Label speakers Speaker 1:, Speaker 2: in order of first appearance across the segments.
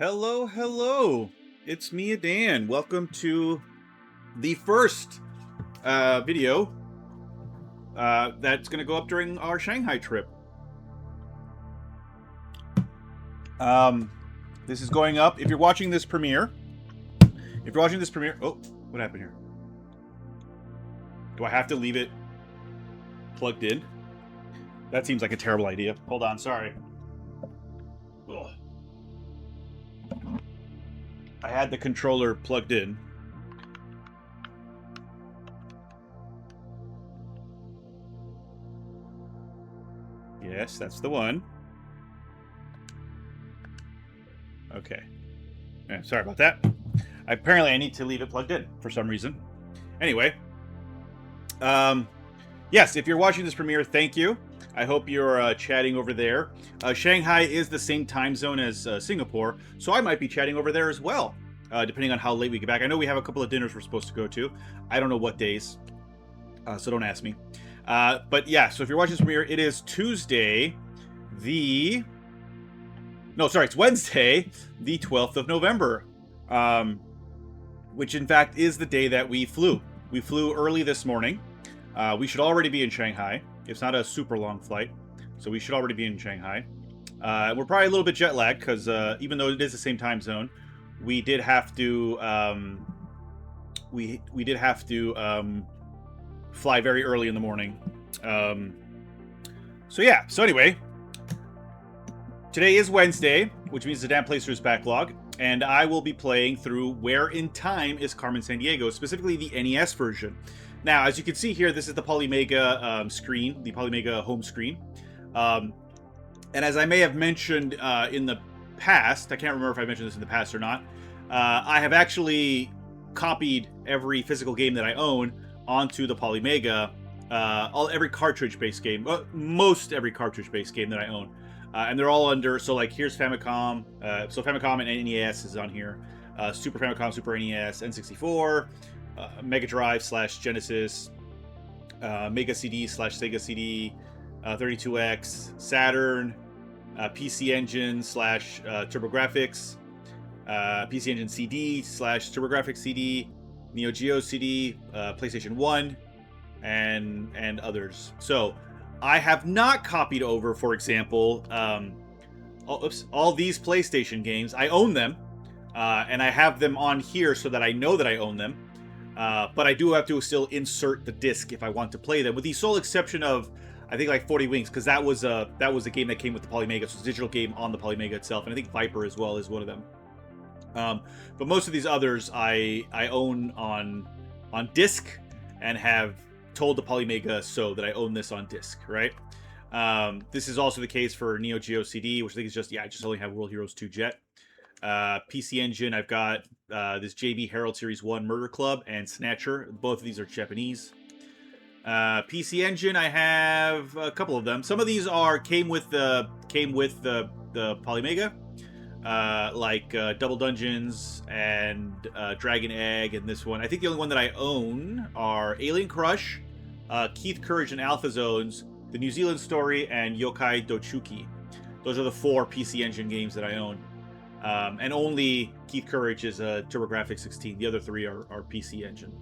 Speaker 1: Hello, hello. It's me, Adan. Welcome to the first video that's going to go up during our Shanghai trip. This is going up. If you're watching this premiere, oh, what happened here? Do I have to leave it plugged in? That seems like a terrible idea. Hold on, sorry. Ugh. I had the controller plugged in. Yes, that's the one. Okay. Yeah, sorry about that. Apparently I need to leave it plugged in for some reason. Anyway. Yes, if you're watching this premiere, thank you. I hope you're chatting over there. Shanghai is the same time zone as Singapore, so I might be chatting over there as well, depending on how late we get back. I know we have a couple of dinners we're supposed to go to. I don't know what days, so don't ask me. But yeah, so if you're watching this premiere, it is Tuesday, it's Wednesday, the 12th of November, which in fact is the day that we flew. We flew early this morning. We should already be in Shanghai. It's not a super long flight, so we should already be in Shanghai. We're probably a little bit jet lagged because even though it is the same time zone, we did have to fly very early in the morning. So anyway, today is Wednesday, which means the Adan plays through his backlog, and I will be playing through Where in Time is Carmen Sandiego, specifically the NES version. Now, as you can see here, this is the Polymega screen, the Polymega home screen. And as I may have mentioned in the past, I can't remember if I mentioned this in the past or not, I have actually copied every physical game that I own onto the Polymega, every cartridge-based game, most every cartridge-based game that I own. And they're all under, so like here's Famicom, so Famicom and NES is on here, Super Famicom, Super NES, N64, Mega Drive / Genesis, Mega CD / Sega CD, 32X, Saturn, PC Engine / TurboGrafx, PC Engine CD / TurboGrafx CD, Neo Geo CD, PlayStation 1, and others. So I have not copied over, for example, all these PlayStation games. I own them, and I have them on here so that I know that I own them. But I do have to still insert the disc if I want to play them, with the sole exception of, I think, like 40 Wings, because that was a game that came with the Polymega, so it's a digital game on the Polymega itself, and I think Viper as well is one of them. But most of these others I own on disc, and have told the Polymega so that I own this on disc, right? This is also the case for Neo Geo CD, which I think is just, I just only have World Heroes 2 Jet. PC Engine, I've got this JB Herald Series 1 Murder Club and Snatcher. Both of these are Japanese. PC Engine, I have a couple of them. Some of these came with the Polymega, like Double Dungeons and Dragon Egg, and this one. I think the only one that I own are Alien Crush, Keith Courage and Alpha Zones, The New Zealand Story, and Yokai Dochuki. Those are the 4 PC Engine games that I own. And only Keith Courage is a TurboGrafx 16. The other 3 are PC Engine.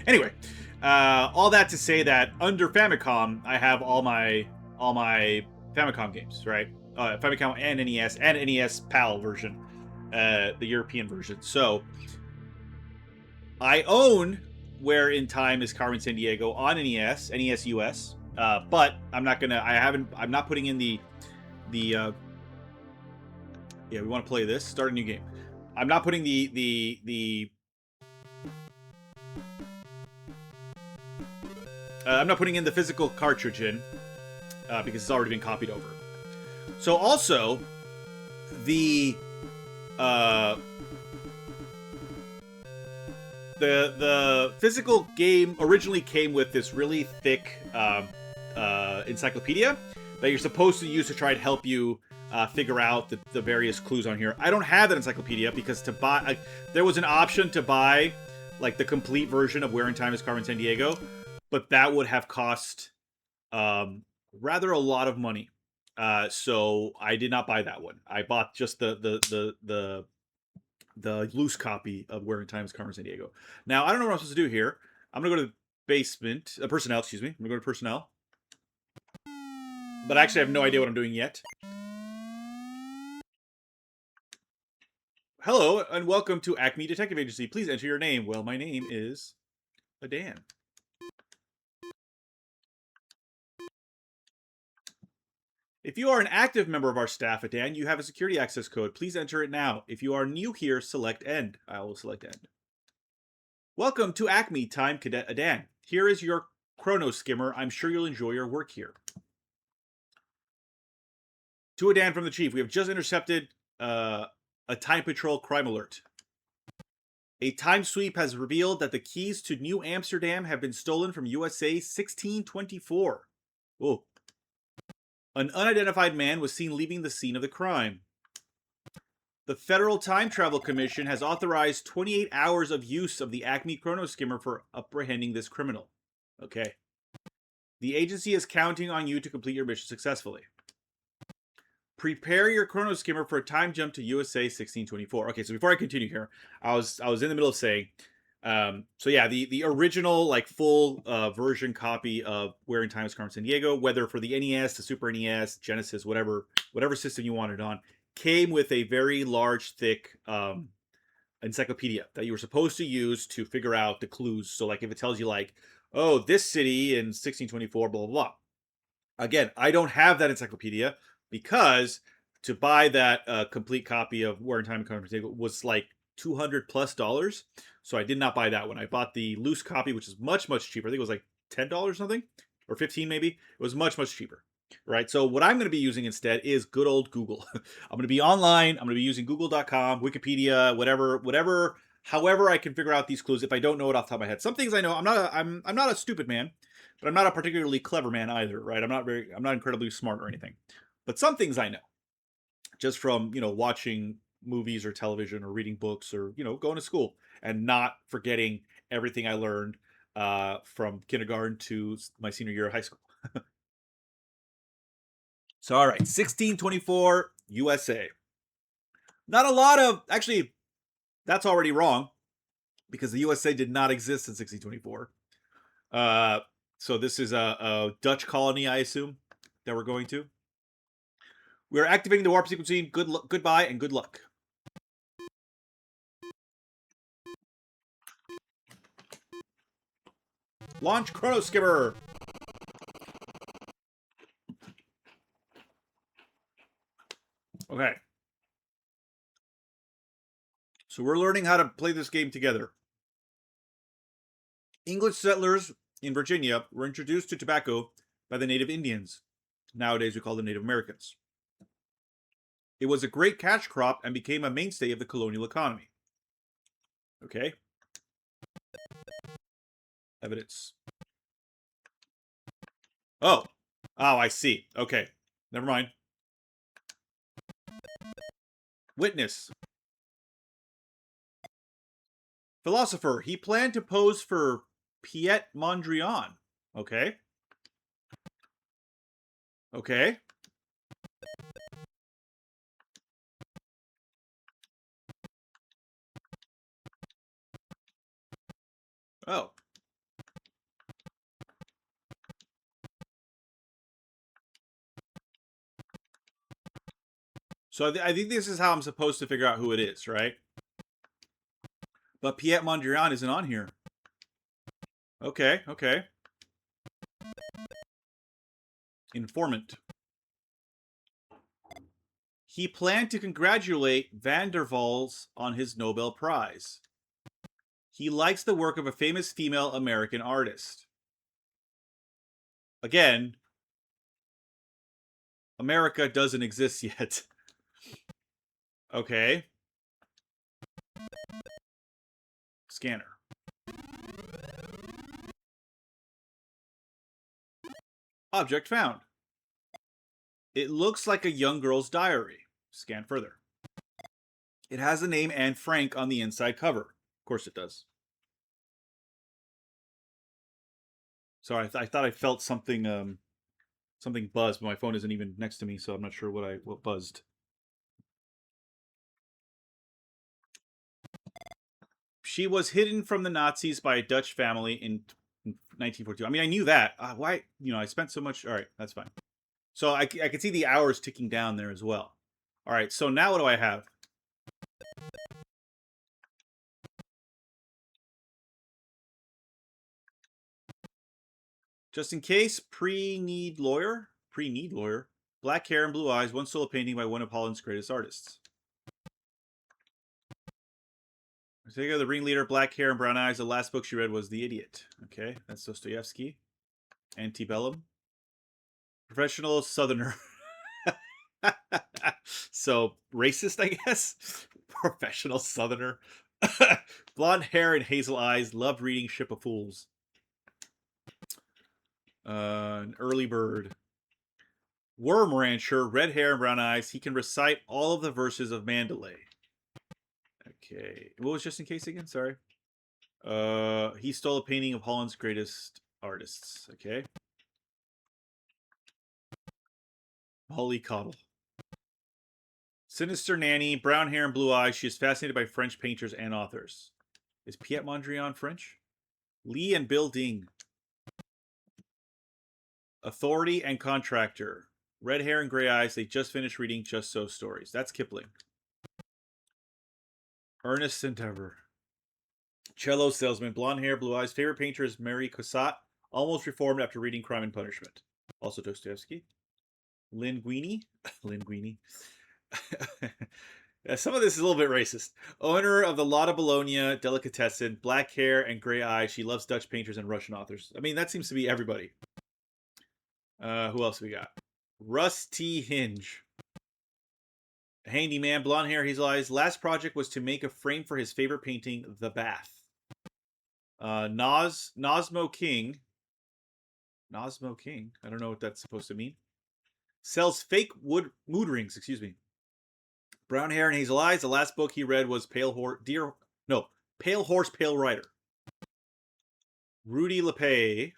Speaker 1: Anyway, all that to say that under Famicom, I have all my Famicom games, right? Famicom and NES PAL version, the European version. So I own Where in Time is Carmen Sandiego on NES US, but I'm not putting in the we want to play this. Start a new game. I'm not putting I'm not putting in the physical cartridge in because it's already been copied over. So also the physical game originally came with this really thick encyclopedia that you're supposed to use to try and help you figure out the various clues on here. I don't have that encyclopedia because to buy, there was an option to buy like the complete version of Where in Time is Carmen Sandiego, but that would have cost rather a lot of money. So I did not buy that one. I bought just the loose copy of Where in Time is Carmen Sandiego. Now I don't know what I'm supposed to do here. I'm gonna go to the basement, personnel. Excuse me. I'm gonna go to personnel, but actually I have no idea what I'm doing yet. Hello and welcome to Acme Detective Agency. Please enter your name. Well, my name is Adan. If you are an active member of our staff, Adan, you have a security access code. Please enter it now. If you are new here, select End. I will select End. Welcome to Acme Time, Cadet Adan. Here is your chrono skimmer. I'm sure you'll enjoy your work here. To Adan from the Chief, we have just intercepted a Time Patrol crime alert. A time sweep has revealed that the keys to New Amsterdam have been stolen from USA 1624. Whoa. An unidentified man was seen leaving the scene of the crime. The Federal Time Travel Commission has authorized 28 hours of use of the Acme Chrono Skimmer for apprehending this criminal. Okay. The agency is counting on you to complete your mission successfully. Prepare your Chrono Skimmer for a time jump to USA 1624. Okay, so before I continue here, I was in the middle of saying, so yeah, the original like full version copy of Where in Time is Carmen Sandiego, whether for the NES, the Super NES, Genesis, whatever system you wanted on, came with a very large, thick encyclopedia that you were supposed to use to figure out the clues. So like if it tells you like, oh, this city in 1624, blah blah blah. Again, I don't have that encyclopedia because to buy that complete copy of Where in Time is Carmen Sandiego was like $200+. So I did not buy that one. I bought the loose copy, which is much cheaper. I think it was like $10 something, or 15 maybe. It was much cheaper. Right. So what I'm going to be using instead is good old Google. I'm going to be online. I'm going to be using google.com, Wikipedia, whatever, however I can figure out these clues if I don't know it off the top of my head. Some things I know. I'm not a stupid man, but I'm not a particularly clever man either, right? I'm not incredibly smart or anything. But some things I know just from, watching movies or television or reading books or, going to school and not forgetting everything I learned from kindergarten to my senior year of high school. So, all right, 1624 USA. Not a lot of, actually, that's already wrong because the USA did not exist in 1624. So this is a Dutch colony, I assume, that we're going to. We are activating the warp sequencing. Goodbye and good luck. Launch Chrono Skimmer. Okay. So we're learning how to play this game together. English settlers in Virginia were introduced to tobacco by the native Indians. Nowadays we call them Native Americans. It was a great cash crop and became a mainstay of the colonial economy. Okay. Evidence. Oh, I see. Okay. Never mind. Witness. Philosopher. He planned to pose for Piet Mondrian. Okay. Okay. Oh. So I think this is how I'm supposed to figure out who it is, right? But Piet Mondrian isn't on here. Okay, okay. Informant. He planned to congratulate Van der Waals on his Nobel Prize. He likes the work of a famous female American artist. Again, America doesn't exist yet. Okay. Scanner. Object found. It looks like a young girl's diary. Scan further. It has the name Anne Frank on the inside cover. Of course it does. Sorry, I thought I felt something Something buzzed, but my phone isn't even next to me, so I'm not sure what buzzed. She was hidden from the Nazis by a Dutch family in 1942. I mean, I knew that. Why? I spent so much. All right, that's fine. So I can see the hours ticking down there as well. All right, so now what do I have? Just in case, pre-need lawyer. Black hair and blue eyes, one solo painting by one of Holland's greatest artists. Patrikios, the ringleader, black hair and brown eyes. The last book she read was The Idiot. Okay, that's Dostoevsky. Antebellum. Professional Southerner. So, racist, I guess? Professional Southerner. Blonde hair and hazel eyes. Loved reading Ship of Fools. An early bird. Worm rancher, red hair and brown eyes. He can recite all of the verses of Mandalay. Okay. What was just in case again? Sorry. He stole a painting of Holland's greatest artists. Okay. Mollycoddle. Sinister nanny, brown hair and blue eyes. She is fascinated by French painters and authors. Is Piet Mondrian French? Lee and Bill Ding. Authority and contractor. Red hair and gray eyes. They just finished reading Just So stories. That's Kipling. Earnest endeavor. Cello salesman. Blonde hair, blue eyes. Favorite painter is Mary Cassatt. Almost reformed after reading Crime and Punishment. Also Dostoevsky. Linguini. Linguini. Some of this is a little bit racist. Owner of the Lotta Bologna delicatessen, black hair and gray eyes. She loves Dutch painters and Russian authors. I mean, that seems to be everybody. Who else we got? Rusty Hinge. Handyman, blonde hair, hazel eyes. Last project was to make a frame for his favorite painting, The Bath. Nosmo King. Nosmo King. I don't know what that's supposed to mean. Sells fake mood rings, excuse me. Brown hair and hazel eyes. The last book he read was Pale Horse, Pale Rider. Rudy LePay.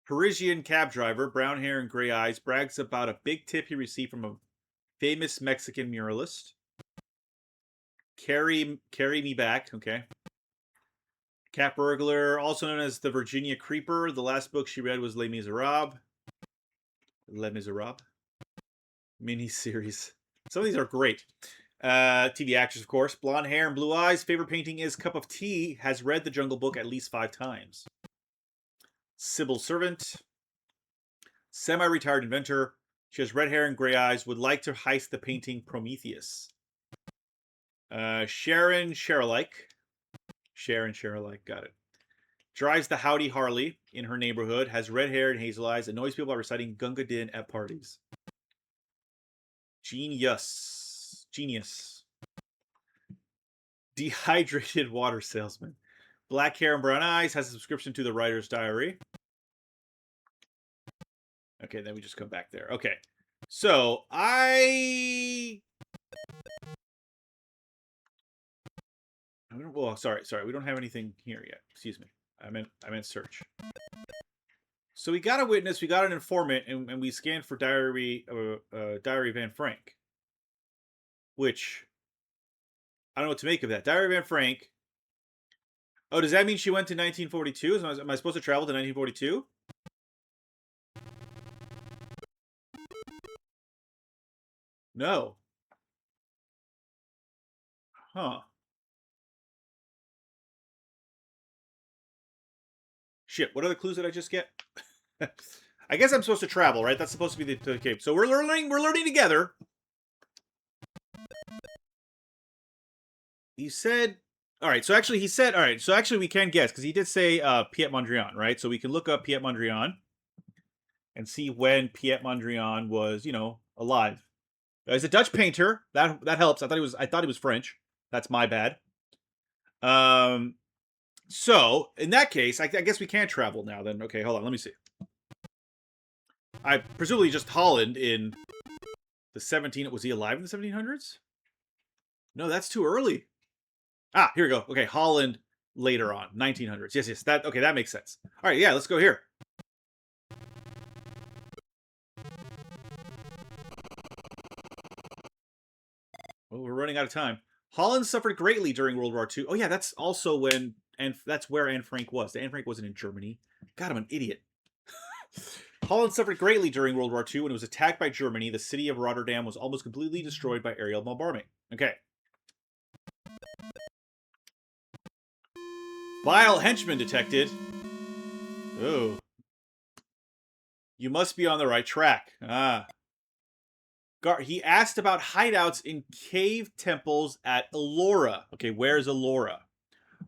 Speaker 1: Parisian cab driver, brown hair and gray eyes, brags about a big tip he received from a famous Mexican muralist. Carry Me Back, okay. Cat burglar, also known as the Virginia Creeper. The last book she read was Les Miserables. Miniseries. Some of these are great. TV actress, of course. Blonde hair and blue eyes. Favorite painting is Cup of Tea. Has read The Jungle Book at least 5 times. Sybil Servant. Semi-retired inventor. She has red hair and gray eyes. Would like to heist the painting Prometheus. Sharon Sheralike. Got it. Drives the Howdy Harley in her neighborhood. Has red hair and hazel eyes. Annoys people by reciting Gunga Din at parties. Genius. Dehydrated water salesman. Black hair and brown eyes. Has a subscription to the Writer's Diary. Okay, then we just come back there. Okay. So, well, sorry. We don't have anything here yet. Excuse me. I meant search. So we got a witness, we got an informant, and we scanned for Diary Van Frank. Which, I don't know what to make of that. Diary Van Frank. Oh, does that mean she went to 1942? Am I supposed to travel to 1942? No. Huh. Shit, what are the clues that I just get? I guess I'm supposed to travel, right? That's supposed to be the cape. So we're learning together. He said, all right, so actually he said, all right, so actually we can guess, because he did say Piet Mondrian, right? So we can look up Piet Mondrian and see when Piet Mondrian was, alive. He's a Dutch painter. That helps. I thought he was French. That's my bad. So in that case, I guess we can't travel now. Then okay, hold on. Let me see. I presumably just Holland in the 17. Was he alive in the 1700s? No, that's too early. Ah, here we go. Okay, Holland later on, 1900s. Yes. That makes sense. All right, yeah, let's go here. running out of time. Holland suffered greatly during World War II. Oh yeah, that's also when, and that's where Anne Frank was. Anne Frank wasn't in Germany. God, I'm an idiot. Holland suffered greatly during World War II when it was attacked by Germany. The city of Rotterdam was almost completely destroyed by aerial bombardment. Okay. Vile henchman detected. Oh. You must be on the right track. Ah. He asked about hideouts in cave temples at Elora. Okay, where's Elora?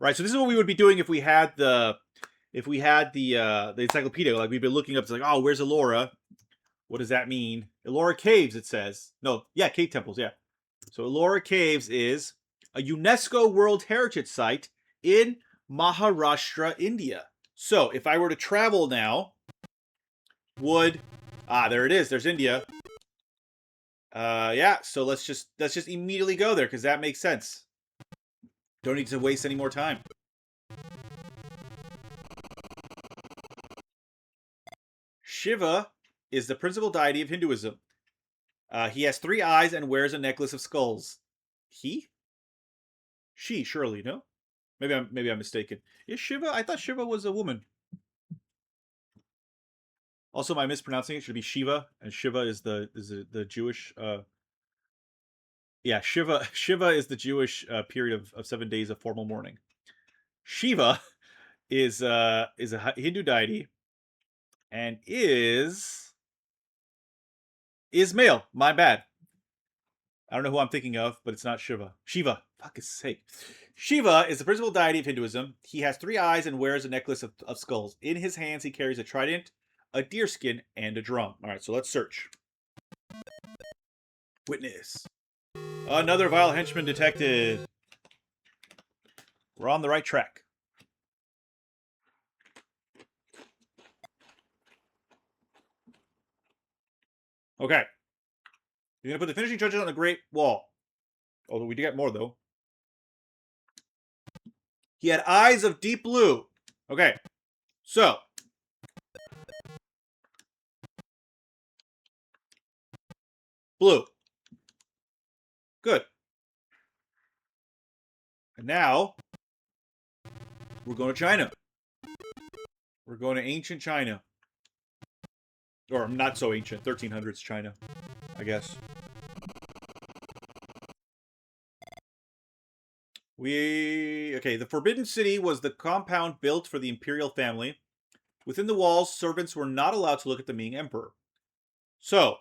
Speaker 1: Right, so this is what we would be doing if we had the encyclopedia. Like, we'd be looking up, it's like, oh, where's Elora? What does that mean? Elora Caves, it says. No, yeah, cave temples, yeah. So Elora Caves is a UNESCO World Heritage Site in Maharashtra, India. So if I were to travel now, there it is. There's India. Yeah. So let's just immediately go there because that makes sense. Don't need to waste any more time. Shiva is the principal deity of Hinduism. He has 3 eyes and wears a necklace of skulls. He? She, surely, no? Maybe I'm mistaken. Is Shiva? I thought Shiva was a woman. Also, am I mispronouncing it? Should be Shiva, and Shiva is the Jewish. Yeah, Shiva is the Jewish period of 7 days of formal mourning. Shiva is a Hindu deity, and is male. My bad. I don't know who I'm thinking of, but it's not Shiva. Shiva. Fuck's sake. Shiva is the principal deity of Hinduism. He has 3 eyes and wears a necklace of skulls. In his hands, he carries a trident, a deerskin, and a drum. All right, so let's search. Witness. Another vile henchman detected. We're on the right track. Okay. You're going to put the finishing touches on the Great Wall. Although we do get more, though. He had eyes of deep blue. Okay. So. Blue. Good. And now, we're going to China. We're going to ancient China. Or not so ancient, 1300s China, I guess. Okay, the Forbidden City was the compound built for the imperial family. Within the walls, servants were not allowed to look at the Ming Emperor. So,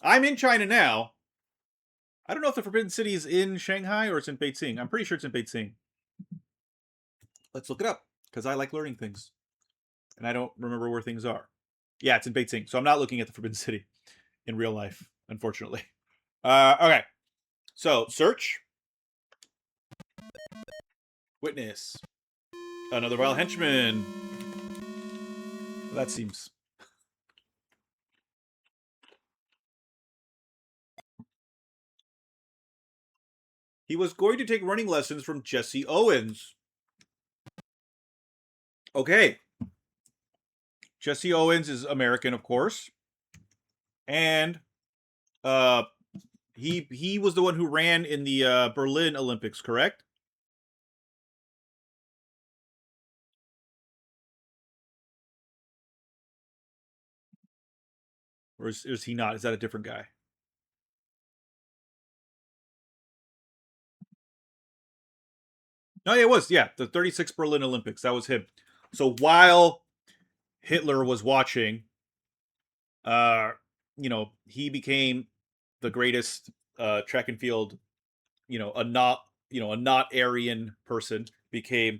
Speaker 1: I'm in China now. I don't know if the Forbidden City is in Shanghai or it's in Beijing. I'm pretty sure it's in Beijing. Let's look it up, because I like learning things. And I don't remember where things are. Yeah, it's in Beijing. So I'm not looking at the Forbidden City in real life, unfortunately. Okay. So, search. Witness. Another vile henchman. Well, that seems... He was going to take running lessons from Jesse Owens. Okay. Jesse Owens is American, of course. And he was the one who ran in the Berlin Olympics, correct? Or is he not? Is that a different guy? No, yeah, it was. Yeah, the 36 Berlin Olympics. That was him. So while Hitler was watching, he became the greatest track and field, a not Aryan person became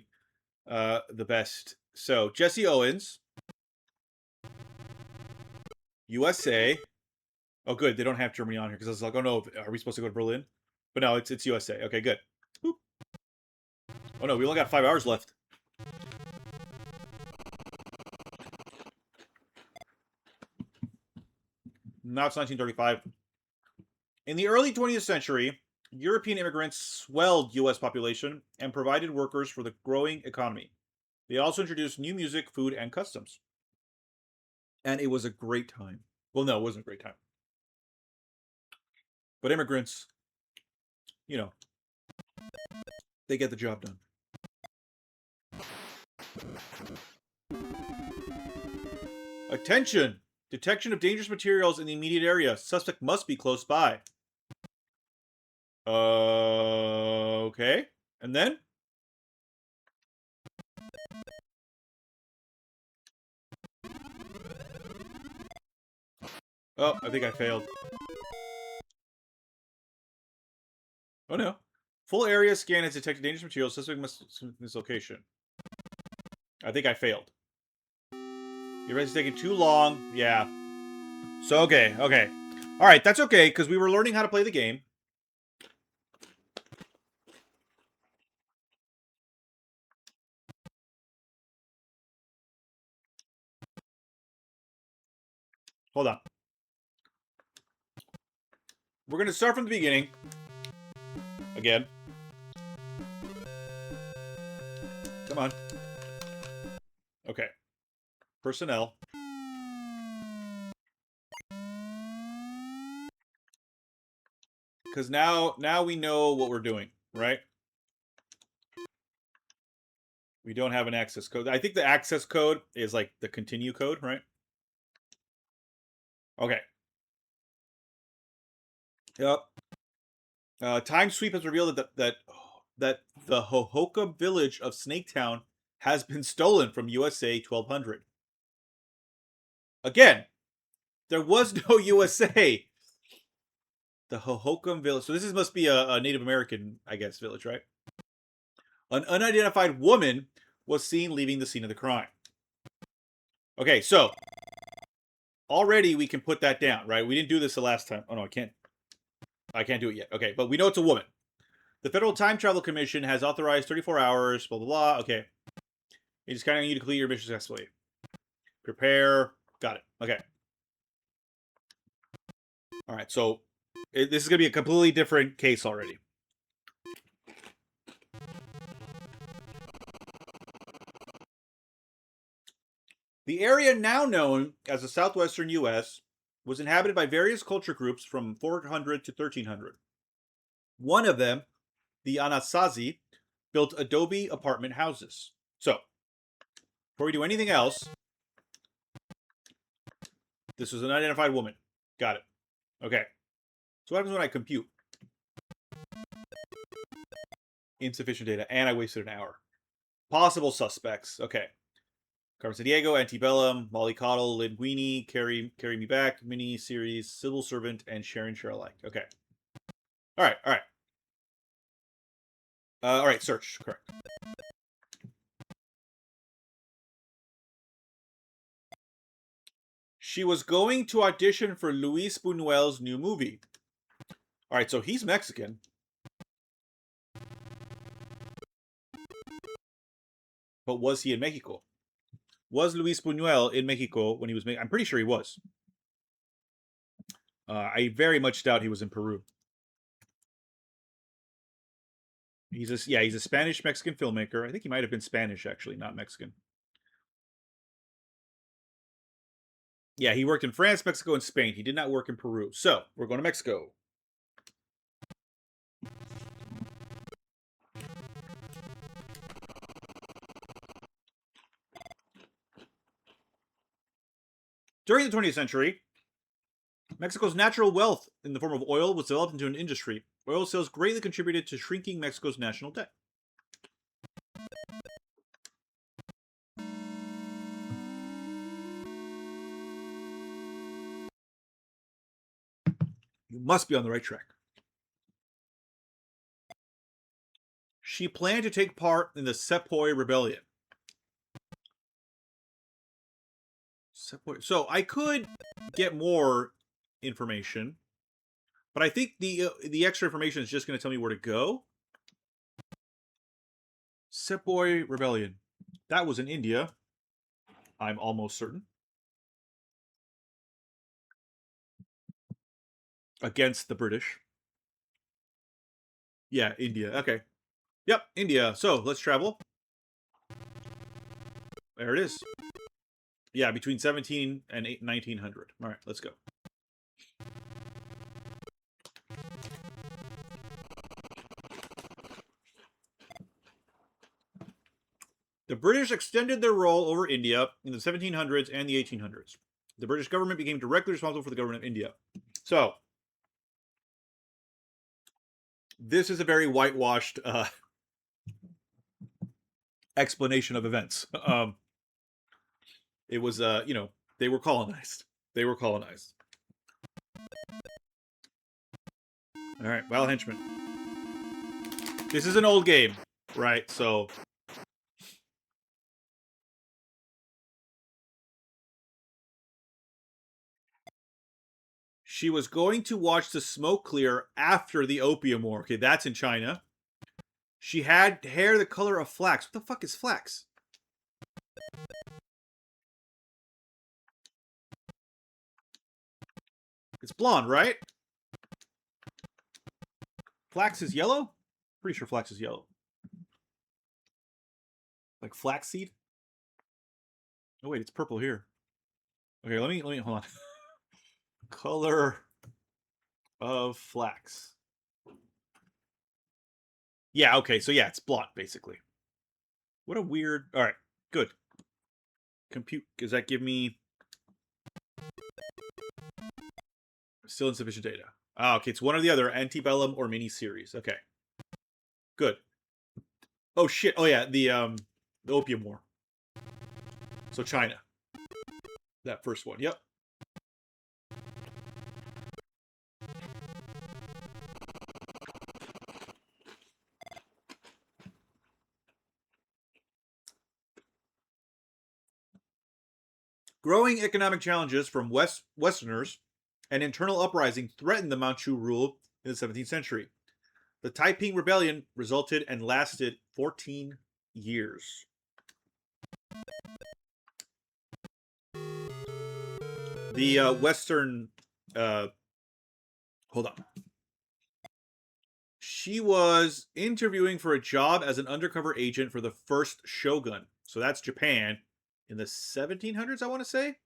Speaker 1: the best. So Jesse Owens, USA. Oh, good. They don't have Germany on here because I was like, oh no, are we supposed to go to Berlin? But no, it's USA. Okay, good. Boop. Oh no, we only got 5 hours left. Now it's 1935. In the early 20th century, European immigrants swelled U.S. population and provided workers for the growing economy. They also introduced new music, food, and customs. And it was a great time. Well, no, it wasn't a great time. But immigrants you know, they get the job done. Attention! Detection of dangerous materials in the immediate area. Suspect must be close by. Okay. And then? Oh, I think I failed. Oh no. Full area scan has detected dangerous materials. Suspect must in this location. I think I failed. Your rest is taking too long. Yeah. So, okay. Alright, that's okay, because we were learning how to play the game. Hold on. We're going to start from the beginning. Again. Come on. Okay. Personnel. Because now we know what we're doing, right? We don't have an access code. I think the access code is like the continue code, right? Okay. Yep. Time Sweep has revealed that the Hohoka village of Snaketown has been stolen from USA 1200. Again, there was no USA. The Hohokam village. So this must be a Native American, I guess, village, right? An unidentified woman was seen leaving the scene of the crime. Okay, so already we can put that down, right? We didn't do this the last time. Oh no, I can't do it yet. Okay, but we know it's a woman. The Federal Time Travel Commission has authorized 34 hours, blah, blah, blah. Okay. It is counting on you to complete your mission successfully. Prepare. Got it. Okay. All right, so this is going to be a completely different case already. The area now known as the southwestern U.S. was inhabited by various culture groups from 400 to 1300. One of them, the Anasazi, built adobe apartment houses. So, before we do anything else, this was an unidentified woman. Got it. Okay. So what happens when I compute? Insufficient data, and I wasted an hour. Possible suspects. Okay. Carmen Sandiego, Antebellum, Molly Coddle, Linguini, Carry Me Back, mini-series, Civil Servant, and Sharon Alike. Okay. All right, search. Correct. She was going to audition for Luis Buñuel's new movie. All right, so he's Mexican. But was he in Mexico? Was Luis Buñuel in Mexico when he was making? I'm pretty sure he was. I very much doubt he was in Peru. He's a Spanish-Mexican filmmaker. I think he might have been Spanish, actually, not Mexican. Yeah, he worked in France, Mexico, and Spain. He did not work in Peru. So, we're going to Mexico. During the 20th century, Mexico's natural wealth in the form of oil was developed into an industry. Oil sales greatly contributed to shrinking Mexico's national debt. You must be on the right track. She planned to take part in the Sepoy Rebellion. So I could get more information, but I think the extra information is just going to tell me where to go. Sepoy Rebellion. That was in India. I'm almost certain. Against the British. Yeah, India. Okay. Yep, India. So let's travel. There it is. Yeah, between 17 and 1900. All right, let's go. The British extended their role over India in the 1700s and the 1800s. The British government became directly responsible for the government of India. So, this is a very whitewashed explanation of events. It was, they were colonized. They were colonized. All right, Wild Henchman. This is an old game, right? So, she was going to watch the smoke clear after the Opium War. Okay, that's in China. She had hair the color of flax. What the fuck is flax? It's blonde, right? Flax is yellow? Pretty sure flax is yellow. Like flaxseed? Oh wait, it's purple here. Okay, let me hold on. Color of flax. Yeah, okay, so yeah, it's blonde basically. What a weird. All right, good. Compute. Does that give me still insufficient data? Ah, okay, it's one or the other, Antebellum or miniseries. Okay, good. Oh shit. Oh yeah, the Opium War. So China. That first one. Yep. Growing economic challenges from Westerners and internal uprising threatened the Manchu rule in the 17th century. The Taiping Rebellion resulted and lasted 14 years. The Western. Hold on. She was interviewing for a job as an undercover agent for the first shogun. So that's Japan in the 1700s, I want to say.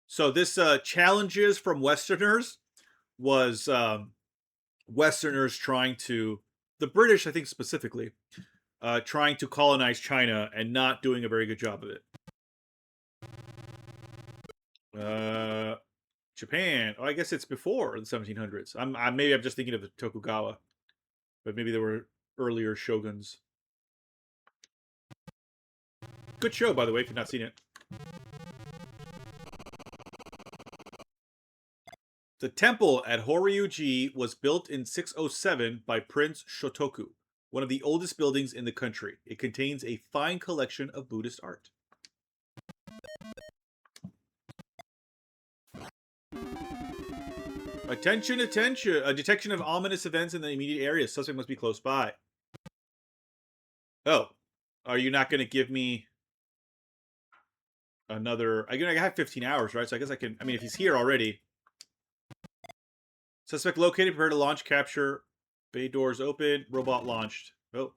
Speaker 1: So this challenges from Westerners was Westerners trying to, the British, I think specifically, trying to colonize China and not doing a very good job of it. Japan. Oh, I guess it's before the 1700s. Maybe I'm just thinking of the Tokugawa, but maybe there were earlier shoguns. Good show, by the way, if you've not seen it. The temple at Horyuji was built in 607 by Prince Shotoku, one of the oldest buildings in the country. It contains a fine collection of Buddhist art. Attention, attention! A detection of ominous events in the immediate area. Suspect must be close by. Oh, are you not going to give me another? I have 15 hours, right? So I guess I can. I mean, if he's here already. Suspect located. Prepare to launch. Capture. Bay doors open. Robot launched. Oh.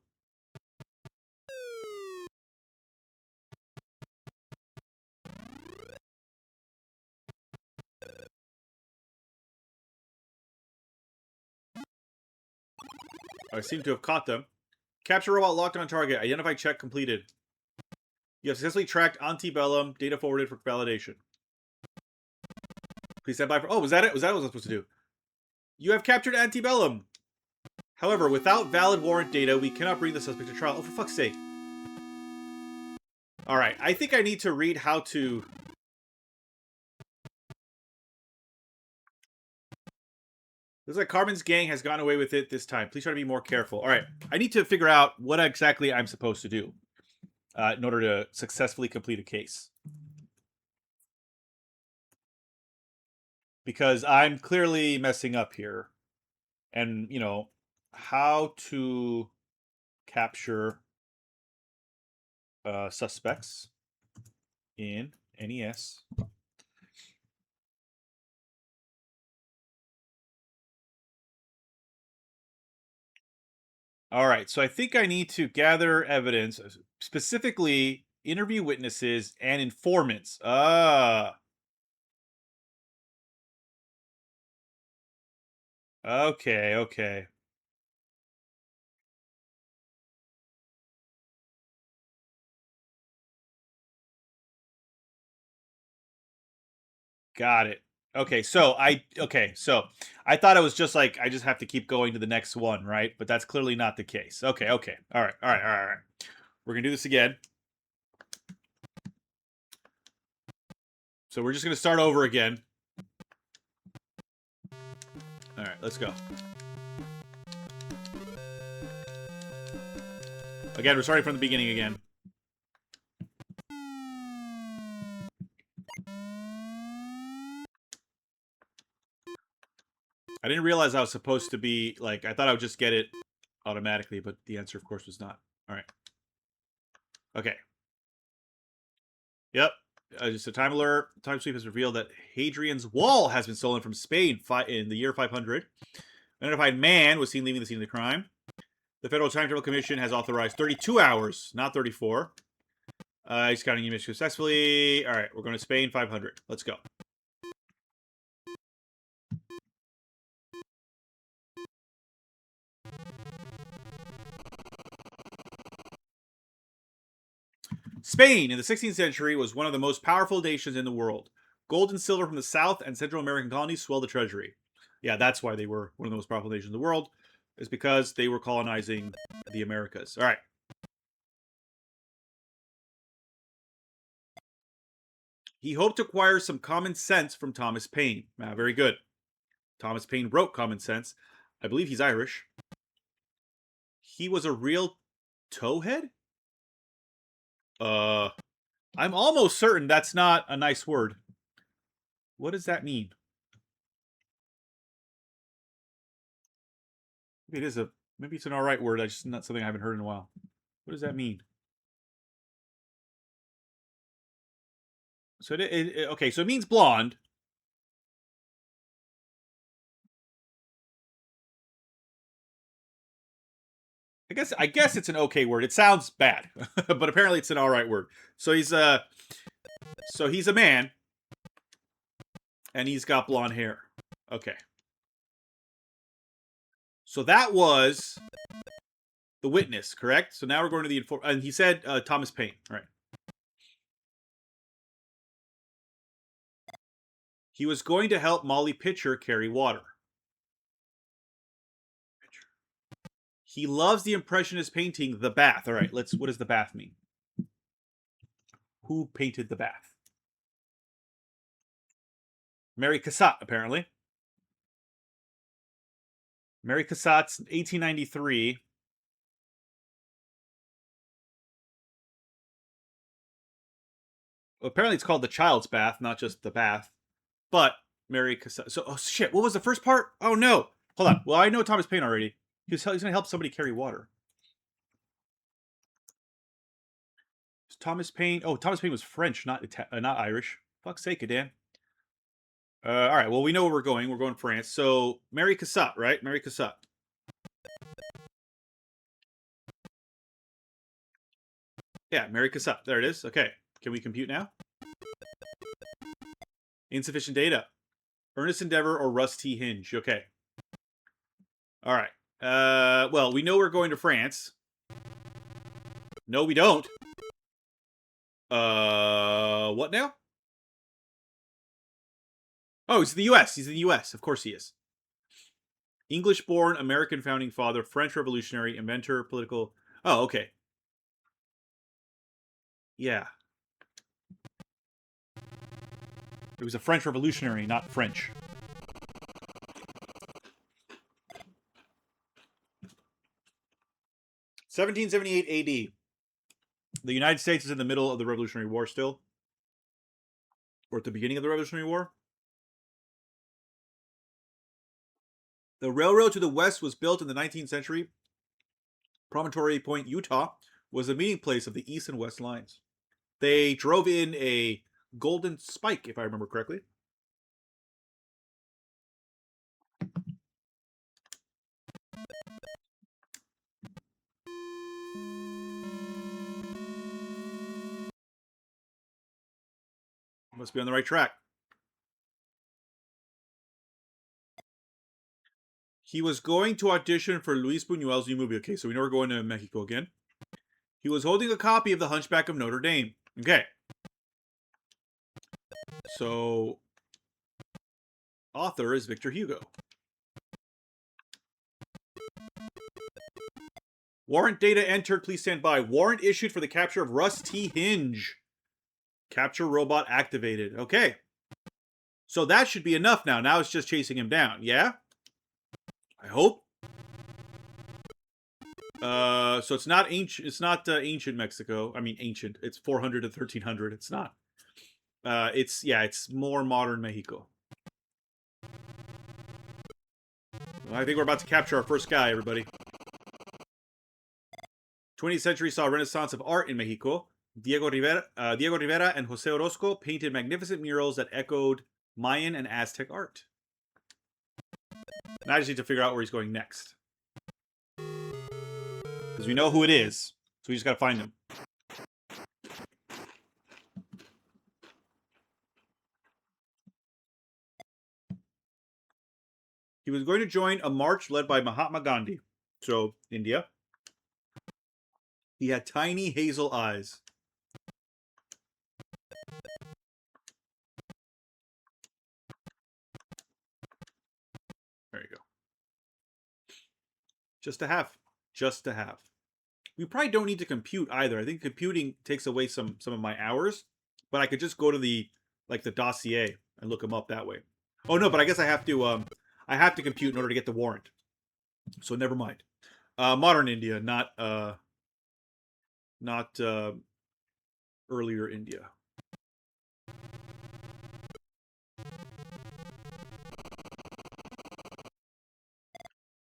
Speaker 1: I seem to have caught them. Capture robot locked on target. Identify check completed. You have successfully tracked Antebellum. Data forwarded for validation. Please stand by for. Oh, was that it? Was that what I was supposed to do? You have captured Antebellum. However, without valid warrant data, we cannot bring the suspect to trial. Oh, for fuck's sake. Alright, I think I need to read how to... Looks like Carmen's gang has gotten away with it this time. Please try to be more careful. Alright, I need to figure out what exactly I'm supposed to do in order to successfully complete a case. Because I'm clearly messing up here. And, you know, how to capture suspects in NES. All right, so I think I need to gather evidence, specifically interview witnesses and informants. Okay, okay. Got it. Okay, so I thought it was just like I just have to keep going to the next one, right? But that's clearly not the case. Okay. All right. We're gonna do this again. So we're just gonna start over again. All right, let's go. Again, we're starting from the beginning again. I didn't realize I was supposed to be, like, I thought I would just get it automatically, but the answer, of course, was not. All right. Okay. Yep. Just a time alert. Time sweep has revealed that Hadrian's Wall has been stolen from Spain in the year 500. An identified man was seen leaving the scene of the crime. The Federal Time Travel Commission has authorized 32 hours, not 34. He's counting image successfully. All right, we're going to Spain 500. Let's go. Spain in the 16th century was one of the most powerful nations in the world. Gold and silver from the South and Central American colonies swelled the treasury. Yeah, that's why they were one of the most powerful nations in the world, is because they were colonizing the Americas. All right. He hoped to acquire some common sense from Thomas Paine. Very good. Thomas Paine wrote Common Sense. I believe he's Irish. He was a real towhead? I'm almost certain that's not a nice word. What does that mean? Maybe it is maybe it's an alright word. It's just not something I haven't heard in a while. What does that mean? So okay, so it means blonde. I guess it's an okay word. It sounds bad, but apparently it's an all right word. So he's a man, and he's got blonde hair. Okay. So that was the witness, correct? So now we're going to the informant, and he said Thomas Paine, right? He was going to help Molly Pitcher carry water. He loves the Impressionist painting, The Bath. All right, what does The Bath mean? Who painted The Bath? Mary Cassatt, apparently. Mary Cassatt's 1893. Well, apparently it's called The Child's Bath, not just The Bath. But Mary Cassatt. So, oh shit, what was the first part? Oh no. Hold on. Well, I know Thomas Paine already. He's going to help somebody carry water. Thomas Paine. Oh, Thomas Paine was French, not Irish. Fuck's sake, Adan. All right. Well, we know where we're going. We're going to France. So Mary Cassatt, right? Mary Cassatt. Yeah, Mary Cassatt. There it is. Okay. Can we compute now? Insufficient data. Earnest Endeavor or Rusty Hinge. Okay. All right. Well, we know we're going to France. No, we don't. What now? Oh, he's in the U.S. He's in the U.S. Of course he is. English-born, American founding father, French revolutionary, inventor, political... Oh, okay. Yeah. It was a French revolutionary, not French. (1778 AD). The United States is in the middle of the Revolutionary War still. Or at the beginning of the Revolutionary War. The railroad to the west was built in the 19th century. Promontory Point, Utah, was the meeting place of the east and west lines. They drove in a golden spike, if I remember correctly. Must be on the right track. He was going to audition for Luis Buñuel's new movie. Okay, so we know we're going to Mexico again. He was holding a copy of The Hunchback of Notre Dame. Okay. So Author is Victor Hugo. Warrant data entered. Please stand by. Warrant issued for the capture of Rusty Hinge. Capture robot activated. Okay. So that should be enough now. Now it's just chasing him down. Yeah? I hope. So it's not ancient. It's not ancient Mexico. I mean, ancient. It's 400 to 1300. It's not. It's more modern Mexico. Well, I think we're about to capture our first guy, everybody. 20th century saw a renaissance of art in Mexico. Diego Rivera and Jose Orozco painted magnificent murals that echoed Mayan and Aztec art. Now I just need to figure out where he's going next. Because we know who it is. So we just got to find him. He was going to join a march led by Mahatma Gandhi. So, India. He had tiny hazel eyes. There you go. Just to have. Just to have. We probably don't need to compute either. I think computing takes away some of my hours. But I could just go to the dossier and look them up that way. Oh no, but I guess I have to compute in order to get the warrant. So never mind. Modern India, not earlier India.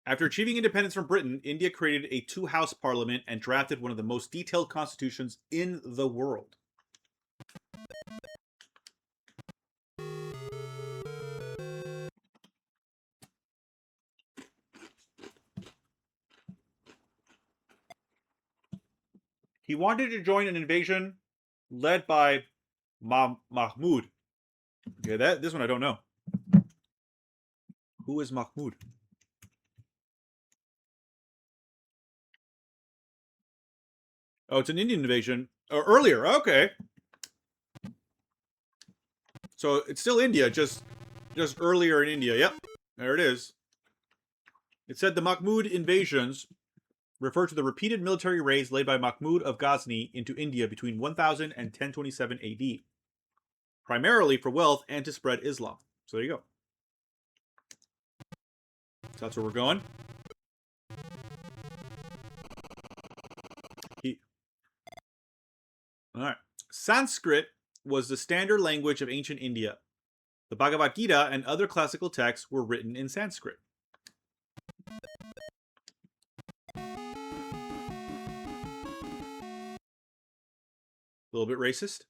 Speaker 1: After achieving independence from Britain, India created a two-house parliament and drafted one of the most detailed constitutions in the world. He wanted to join an invasion led by Mahmud. Okay, this one I don't know. Who is Mahmud? Oh, it's an Indian invasion. Oh, earlier. Okay. So it's still India, just earlier in India. Yep, there it is. It said the Mahmud invasions refer to the repeated military raids led by Mahmud of Ghazni into India between 1000 and 1027 AD, primarily for wealth and to spread Islam. So there you go. So that's where we're going. All right. Sanskrit was the standard language of ancient India. The Bhagavad Gita and other classical texts were written in Sanskrit. A little bit racist.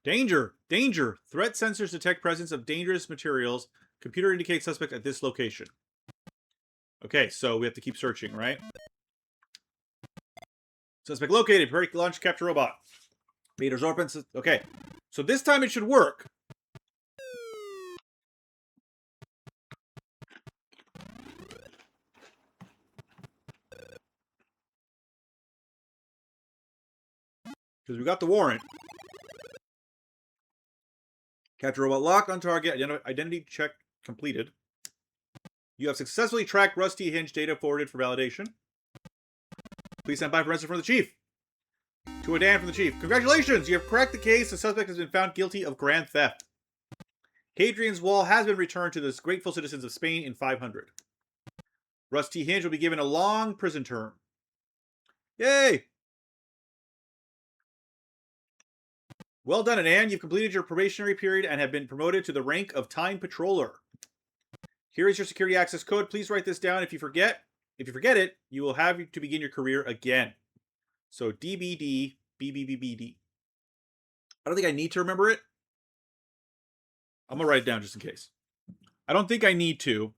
Speaker 1: Danger! Danger! Threat sensors detect presence of dangerous materials. Computer indicates suspect at this location. Okay, so we have to keep searching, right? Suspect located. Prepare to launch capture robot. Meters open. Okay, so this time it should work. Because we got the warrant. Capture robot locked on target. Identity check completed. You have successfully tracked Rusty Hinge data forwarded for validation. Please stand by for answer from the chief. To Adan from the chief. Congratulations! You have cracked the case. The suspect has been found guilty of grand theft. Hadrian's Wall has been returned to the grateful citizens of Spain in 500. Rusty Hinge will be given a long prison term. Yay! Well done, Adan. You've completed your probationary period and have been promoted to the rank of Time Patroller. Here is your security access code. Please write this down. If you forget it, you will have to begin your career again. So DBD, BBBBD. I don't think I need to remember it. I'm going to write it down just in case. I don't think I need to,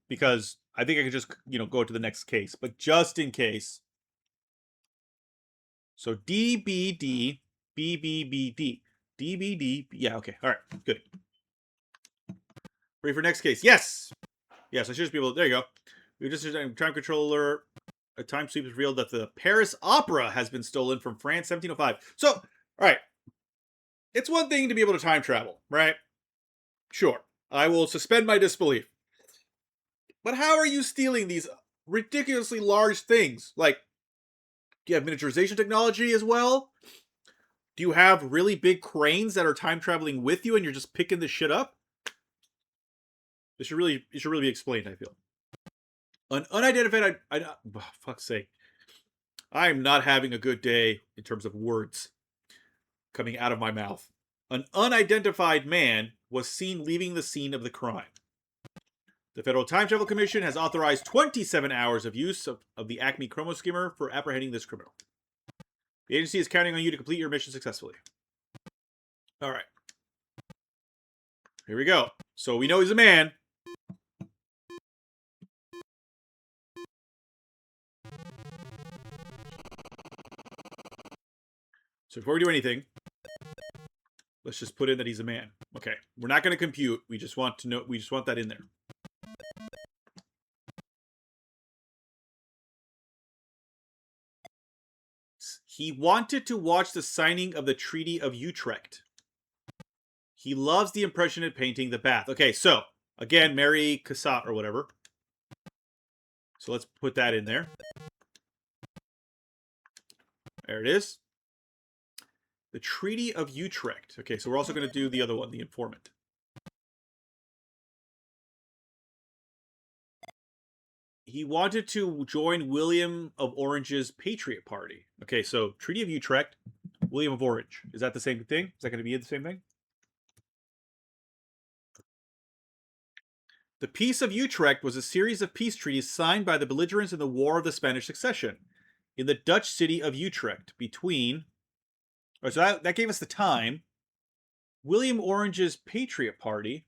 Speaker 1: because I think I could just, go to the next case. But just in case. So DBD, BBBD. DBD, yeah, okay. All right, good. Ready for next case? Yes! Yes, I should just be able to, there you go. We just time controller. A time sweep has revealed that the Paris Opera has been stolen from France, 1705. So, all right. It's one thing to be able to time travel, right? Sure. I will suspend my disbelief. But how are you stealing these ridiculously large things? Like, do you have miniaturization technology as well? Do you have really big cranes that are time traveling with you and you're just picking this shit up? It should really be explained, I feel. An unidentified... fuck's sake. I'm not having a good day in terms of words coming out of my mouth. An unidentified man was seen leaving the scene of the crime. The Federal Time Travel Commission has authorized 27 hours of use of the Acme Chromo Skimmer for apprehending this criminal. The agency is counting on you to complete your mission successfully. All right. Here we go. So we know he's a man. So before we do anything, let's just put in that he's a man. Okay. We're not going to compute. We just want to know. We just want that in there. He wanted to watch the signing of the Treaty of Utrecht. He loves the impressionist painting, The Bath. Okay, so, again, Mary Cassatt or whatever. So let's put that in there. There it is. The Treaty of Utrecht. Okay, so we're also going to do the other one, the informant. He wanted to join William of Orange's Patriot Party. Okay, so Treaty of Utrecht, William of Orange. Is that the same thing? Is that going to be the same thing? The Peace of Utrecht was a series of peace treaties signed by the belligerents in the War of the Spanish Succession in the Dutch city of Utrecht between... Oh, so that gave us the time. William Orange's Patriot Party...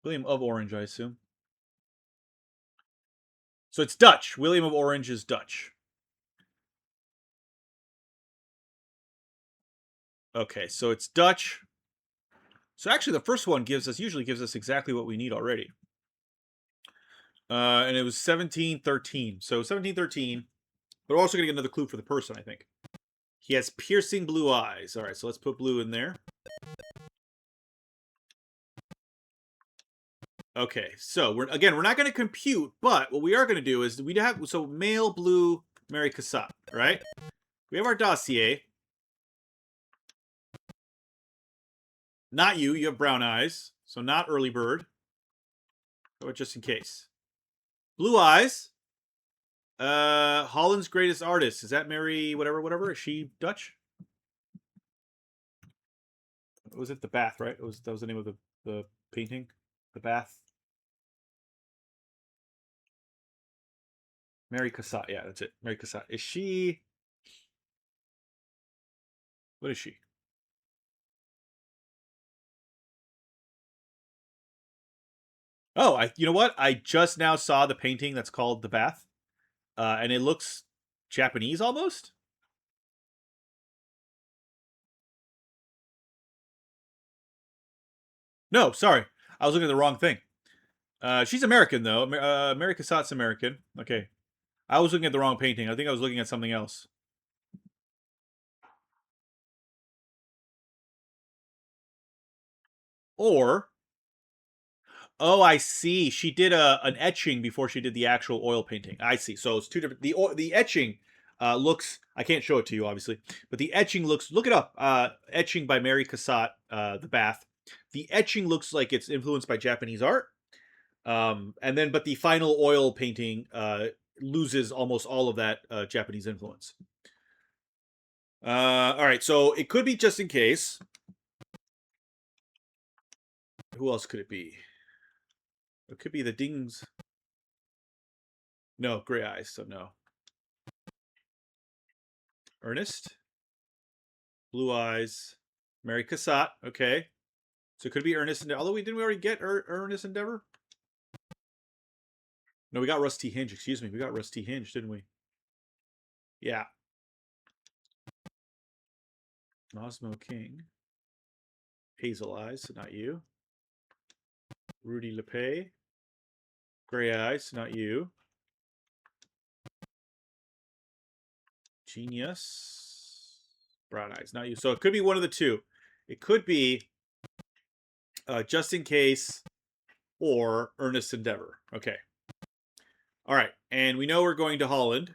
Speaker 1: William of Orange, I assume. So it's Dutch. William of Orange is Dutch. Okay, so it's Dutch. So actually the first one usually gives us exactly what we need already. And it was 1713. So 1713. But we're also going to get another clue for the person, I think. He has piercing blue eyes. All right, so let's put blue in there. Okay, so we're not going to compute, but what we are going to do is so male blue Mary Cassatt, right? We have our dossier. Not you. You have brown eyes, so not early bird. But just in case. Blue eyes. Holland's greatest artist. Is that Mary whatever? Is she Dutch? Was it The Bath, right? That was the name of the painting? The Bath. Mary Cassatt. Yeah, that's it. Mary Cassatt. Is she... What is she? Oh, you know what? I just now saw the painting that's called The Bath. And it looks Japanese almost. No, sorry. I was looking at the wrong thing. She's American, though. Mary Cassatt's American. Okay. I was looking at the wrong painting. I think I was looking at something else. Or... Oh, I see. She did an etching before she did the actual oil painting. I see. So it's two different... The etching looks... I can't show it to you, obviously. But the etching looks... Look it up. Etching by Mary Cassatt, The Bath. The etching looks like it's influenced by Japanese art. But the final oil painting loses almost all of that Japanese influence. All right, so it could be just in case. Who else could it be? It could be the Dings. No, gray eyes, so no. Ernest. Blue eyes. Mary Cassatt, okay. So it could be Ernest Endeavor. Although didn't we already get Ernest Endeavor? No, we got Rusty Hinge. Excuse me. We got Rusty Hinge, didn't we? Yeah. Mosmo King. Hazel eyes, so not you. Rudy LePay. Gray eyes, not you. Genius. Brown Eyes, not you. So it could be one of the two. It could be Just in Case or Earnest Endeavor. Okay. All right. And we know we're going to Holland.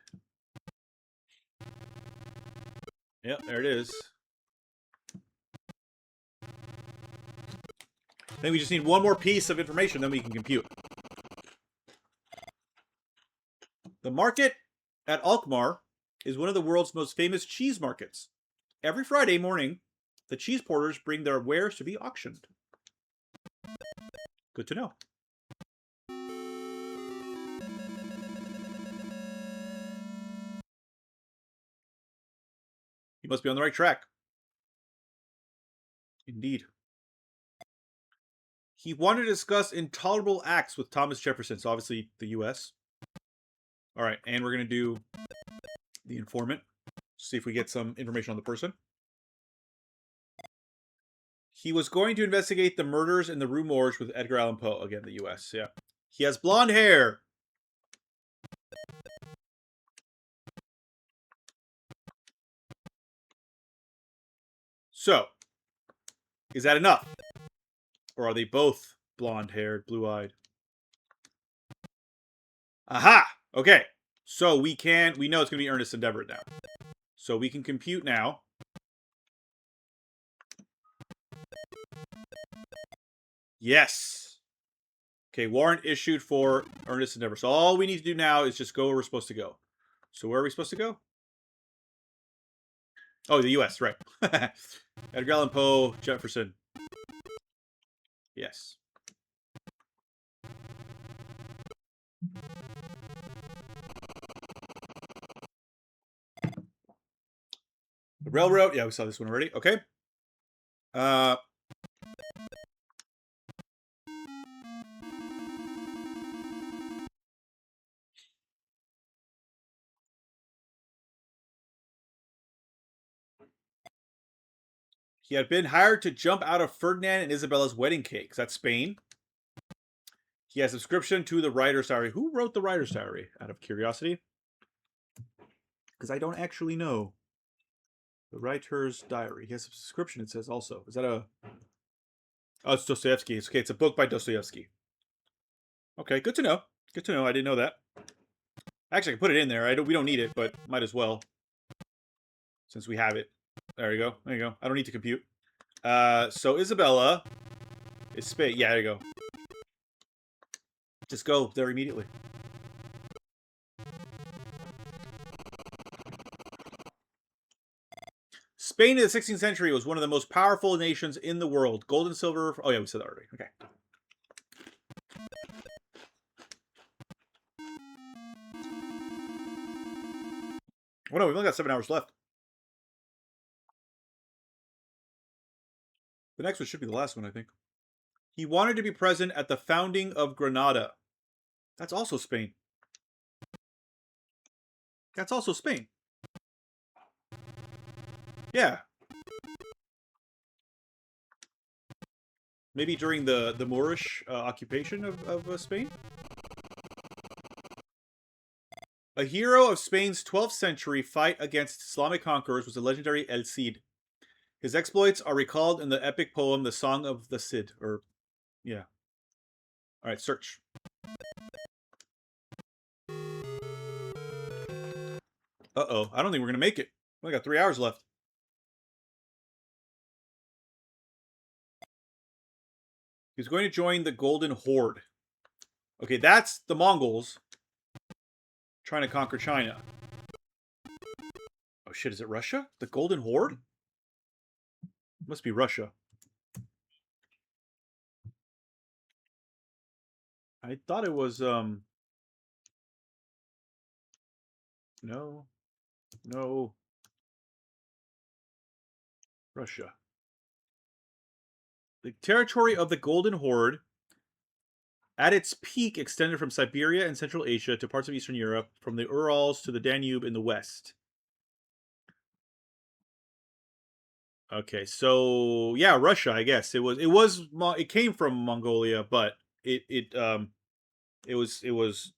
Speaker 1: Yep, there it is. Then we just need one more piece of information, then we can compute. The market at Alkmaar is one of the world's most famous cheese markets. Every Friday morning, the cheese porters bring their wares to be auctioned. Good to know. You must be on the right track. Indeed. He wanted to discuss intolerable acts with Thomas Jefferson, so obviously the U.S. All right, and we're going to do the informant. See if we get some information on the person. He was going to investigate the murders in the Rue Morgue with Edgar Allan Poe. Again, the U.S., yeah. He has blonde hair. So, is that enough? Or are they both blonde-haired, blue-eyed? Aha! Okay. So we know it's going to be Earnest Endeavor now. So we can compute now. Yes. Okay, warrant issued for Earnest Endeavor. So all we need to do now is just go where we're supposed to go. So where are we supposed to go? Oh, the U.S., right. Edgar Allan Poe, Jefferson. Yes. The railroad. Yeah, we saw this one already. Okay. He had been hired to jump out of Ferdinand and Isabella's wedding cake. That's Spain. He has a subscription to the Writer's Diary. Who wrote the Writer's Diary, out of curiosity? Because I don't actually know. The Writer's Diary. He has a subscription, it says also. Is that a... Oh, it's Dostoevsky. It's okay, it's a book by Dostoevsky. Okay, good to know. Good to know. I didn't know that. Actually, I can put it in there. We don't need it, but might as well. Since we have it. There you go. There you go. I don't need to compute. So Isabella is Spain. Yeah, there you go. Just go there immediately. Spain in the 16th century was one of the most powerful nations in the world. Gold and silver. Oh, yeah, we said that already. Okay. Oh, no, we've only got 7 hours left. The next one should be the last one, I think. He wanted to be present at the founding of Granada. That's also Spain. That's also Spain. Yeah. Maybe during the Moorish occupation of Spain? A hero of Spain's 12th century fight against Islamic conquerors was the legendary El Cid. His exploits are recalled in the epic poem The Song of the Cid. Or, yeah. Alright, search. Uh-oh. I don't think we're going to make it. We only got 3 hours left. He's going to join the Golden Horde. Okay, that's the Mongols trying to conquer China. Oh shit, is it Russia? The Golden Horde? Must be Russia. I thought it was, No. No. Russia. The territory of the Golden Horde, at its peak, extended from Siberia and Central Asia to parts of Eastern Europe, from the Urals to the Danube in the west. Okay, so yeah, Russia. I guess it came from Mongolia, but it was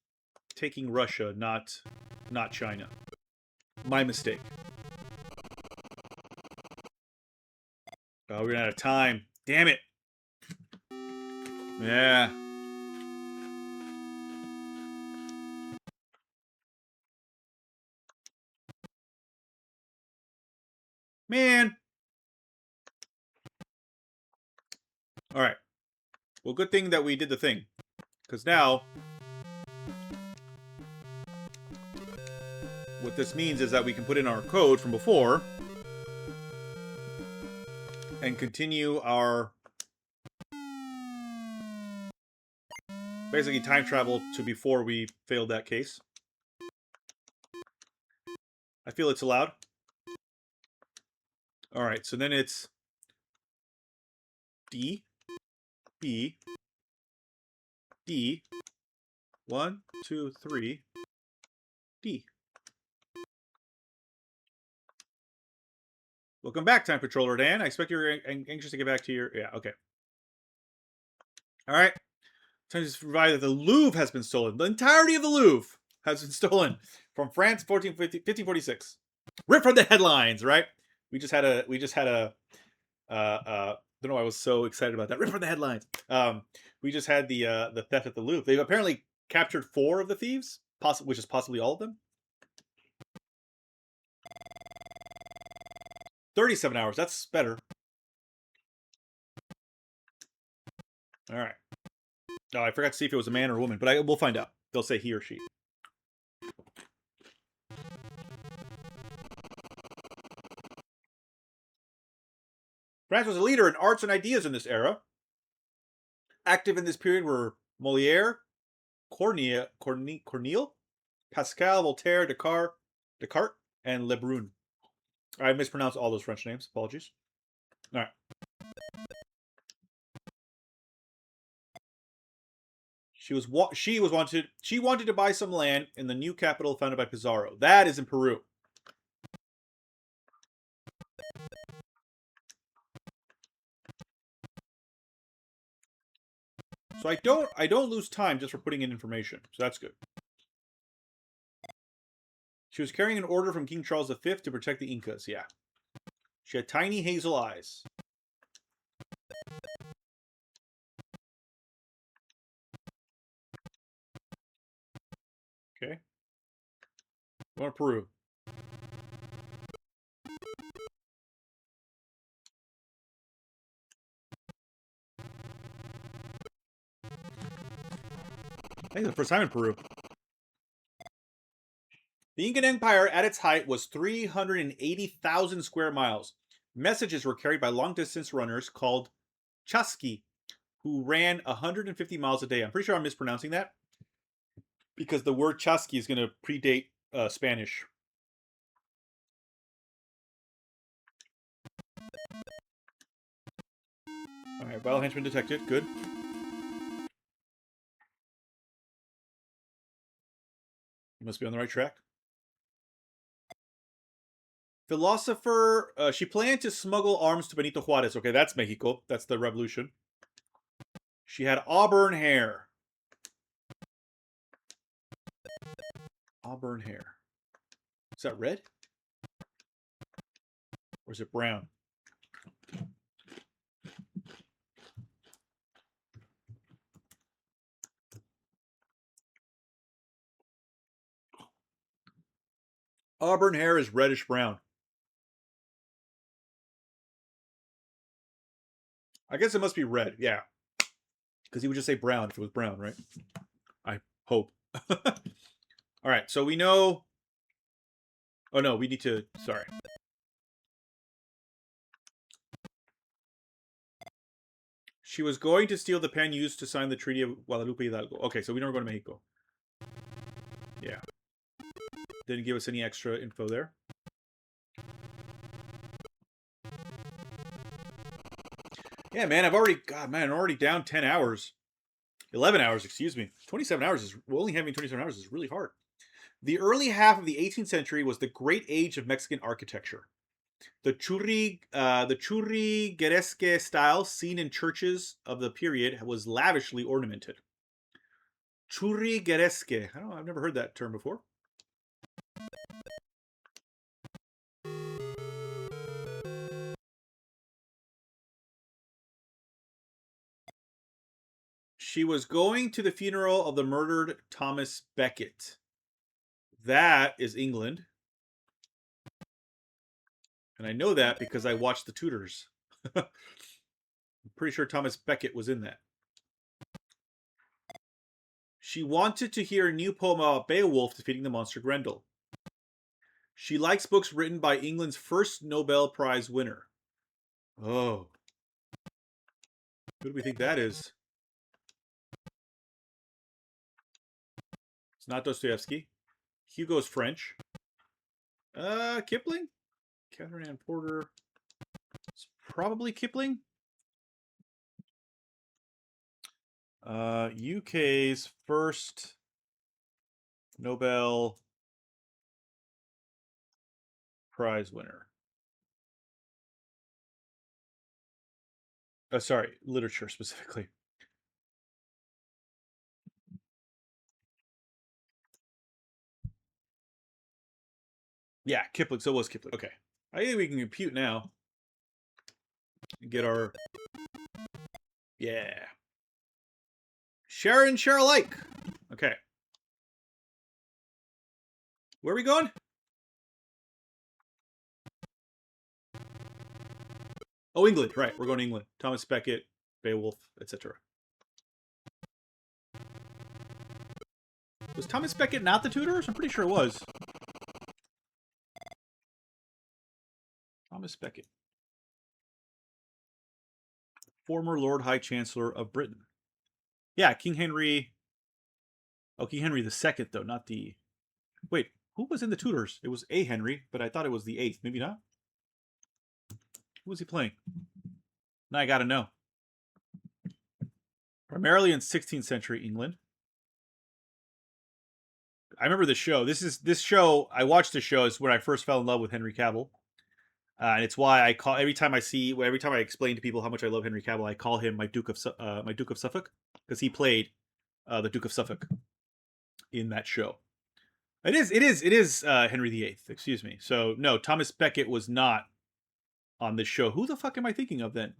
Speaker 1: taking Russia, not China. My mistake. Oh, we're out of time. Damn it. Yeah. Man. All right. Well, good thing that we did the thing. Because now, what this means is that we can put in our code from before and continue our basically time travel to before we failed that case. I feel it's allowed. All right, so then it's D, B, D, 1, 2, 3, D. Welcome back, Time Patroller Dan. I expect you're anxious to get back to your... Yeah, okay. All right. Time to provide that the Louvre has been stolen. The entirety of the Louvre has been stolen from France, 1546. Ripped from the headlines, right? We just had a don't know why I was so excited about that. Rip from the headlines. We just had the theft at the Louvre. They've apparently captured 4 of the thieves, which is possibly all of them. 37 hours. That's better. All right. Oh, I forgot to see if it was a man or a woman, but we'll find out. They'll say he or she. France was a leader in arts and ideas in this era. Active in this period were Molière, Corneille, Pascal, Voltaire, Descartes, and Le Brun. I mispronounced all those French names. Apologies. All right. She wanted to buy some land in the new capital founded by Pizarro. That is in Peru. So I don't lose time just for putting in information. So that's good. She was carrying an order from King Charles V to protect the Incas. Yeah. She had tiny hazel eyes. Okay. Going to Peru. I think it's the first time in Peru. The Incan Empire at its height was 380,000 square miles. Messages were carried by long-distance runners called chasqui, who ran 150 miles a day. I'm pretty sure I'm mispronouncing that because the word chasqui is going to predate Spanish. All right, vile henchman detected. Good. You must be on the right track. Philosopher, she planned to smuggle arms to Benito Juarez. Okay, that's Mexico. That's the revolution. She had auburn hair. Auburn hair. Is that red? Or is it brown? Auburn hair is reddish brown. I guess it must be red, yeah. Because he would just say brown if it was brown, right? I hope. All right, so we know... Oh, no, we need to... Sorry. She was going to steal the pen used to sign the Treaty of Guadalupe Hidalgo. Okay, so we know we're going to Mexico. Yeah. Didn't give us any extra info there. Yeah, man, I'm already down 10 hours. 11 hours, excuse me. 27 hours is... Only having 27 hours is really hard. The early half of the 18th century was the great age of Mexican architecture. The churrigueresque style seen in churches of the period was lavishly ornamented. Churrigueresque. I've never heard that term before. She was going to the funeral of the murdered Thomas Becket. That is England. And I know that because I watched The Tudors. I'm pretty sure Thomas Becket was in that. She wanted to hear a new poem about Beowulf defeating the monster Grendel. She likes books written by England's first Nobel Prize winner. Oh. Who do we think that is? It's not Dostoevsky. Hugo's French. Kipling? Catherine Ann Porter. It's probably Kipling. UK's first Nobel Prize winner. Sorry, literature specifically. Yeah, Kipling. So it was Kipling. Okay. I think we can compute now. Get our... Yeah. Share and share alike. Okay. Where are we going? Oh, England. Right. We're going to England. Thomas Becket, Beowulf, etc. Was Thomas Becket not the Tudors? I'm pretty sure it was. Thomas Becket. Former Lord High Chancellor of Britain. Yeah, King Henry... Oh, King Henry II, though, not the... Wait, who was in the Tudors? It was a Henry, but I thought it was the 8th. Maybe not? Who was he playing? Now I gotta know. Primarily in 16th century England. I remember the show. This show. I watched the show. Is when I first fell in love with Henry Cavill, and it's why I call every time I explain to people how much I love Henry Cavill, I call him my Duke of Suffolk, because he played the Duke of Suffolk in that show. It is Henry VIII. Excuse me. So no, Thomas Becket was not on this show. Who the fuck am I thinking of then?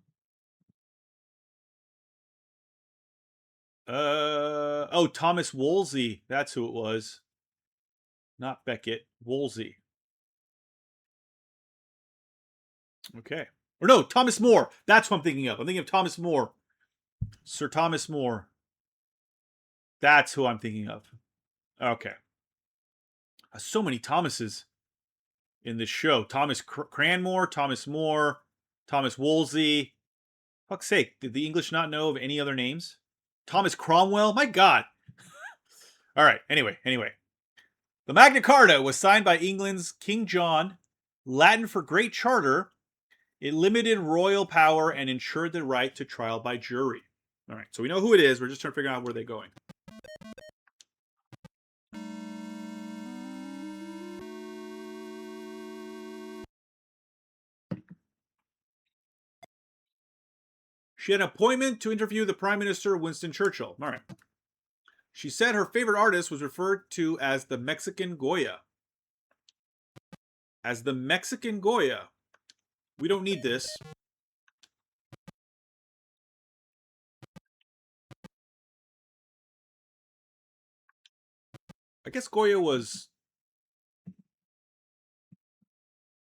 Speaker 1: Oh, Thomas Wolsey. That's who it was. Not Becket. Wolsey. Okay. Or no, Thomas More. That's what I'm thinking of. I'm thinking of Thomas More. Sir Thomas More. That's who I'm thinking of. Okay. So many Thomases in this show. Thomas Cranmore, Thomas More, Thomas Wolsey. Fuck's sake, did the English not know of any other names? Thomas Cromwell? My God. All right, anyway. The Magna Carta was signed by England's King John, Latin for Great Charter. It limited royal power and ensured the right to trial by jury. All right, so we know who it is. We're just trying to figure out where they're going. She had an appointment to interview the Prime Minister, Winston Churchill. All right. She said her favorite artist was referred to as the Mexican Goya. As the Mexican Goya. We don't need this. I guess Goya was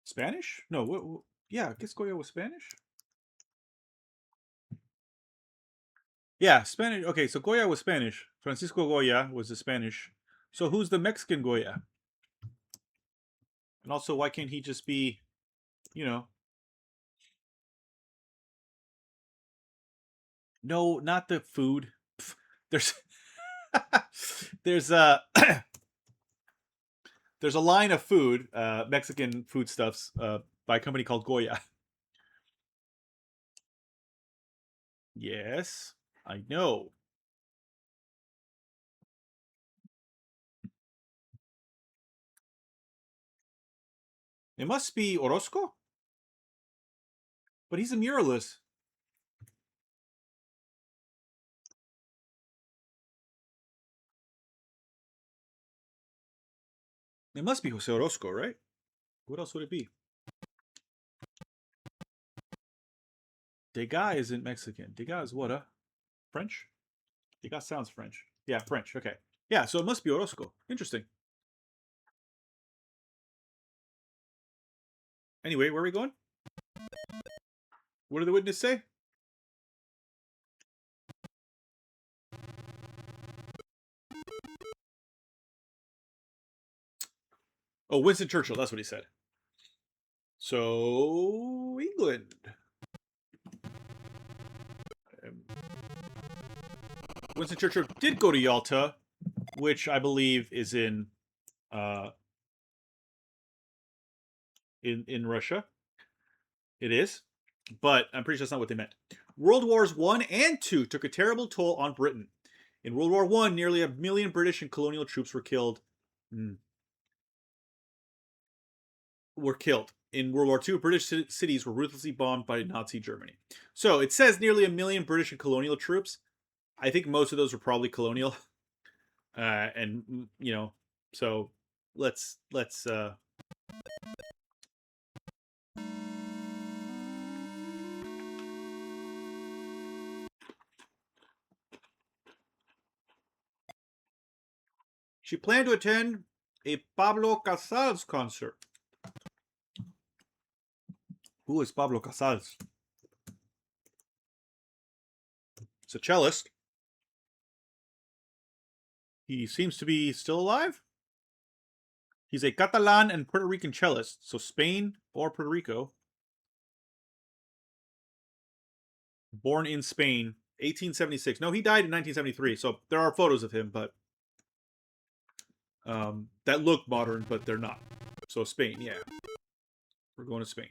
Speaker 1: Spanish? No, yeah, I guess Goya was Spanish. Yeah, Spanish. Okay, so Goya was Spanish. Francisco Goya was the Spanish. So who's the Mexican Goya? And also, why can't he just be, No, not the food. There's there's a there's a line of food, Mexican foodstuffs, by a company called Goya. Yes, I know. It must be Orozco, but he's a muralist. It must be Jose Orozco, right? What else would it be? Degas isn't Mexican. Degas is what, French? Degas sounds French. Yeah, French. Okay. Yeah, so it must be Orozco. Interesting. Anyway, where are we going? What did the witness say? Oh, Winston Churchill. That's what he said. So, England. Winston Churchill did go to Yalta, which I believe is in Russia. It is, but I'm pretty sure that's not what they meant. World Wars I and II took a terrible toll on Britain. In World War I, nearly 1 million British and colonial troops were killed. In World War II, British cities were ruthlessly bombed by Nazi Germany. So it says nearly 1 million British and colonial troops. I think most of those were probably colonial. And you know, so let's she planned to attend a Pablo Casals concert. Who is Pablo Casals? He's a cellist. He seems to be still alive. He's a Catalan and Puerto Rican cellist, so Spain or Puerto Rico. Born in Spain, 1876. No, he died in 1973, so there are photos of him, but that look modern, but they're not. So Spain, yeah. We're going to Spain.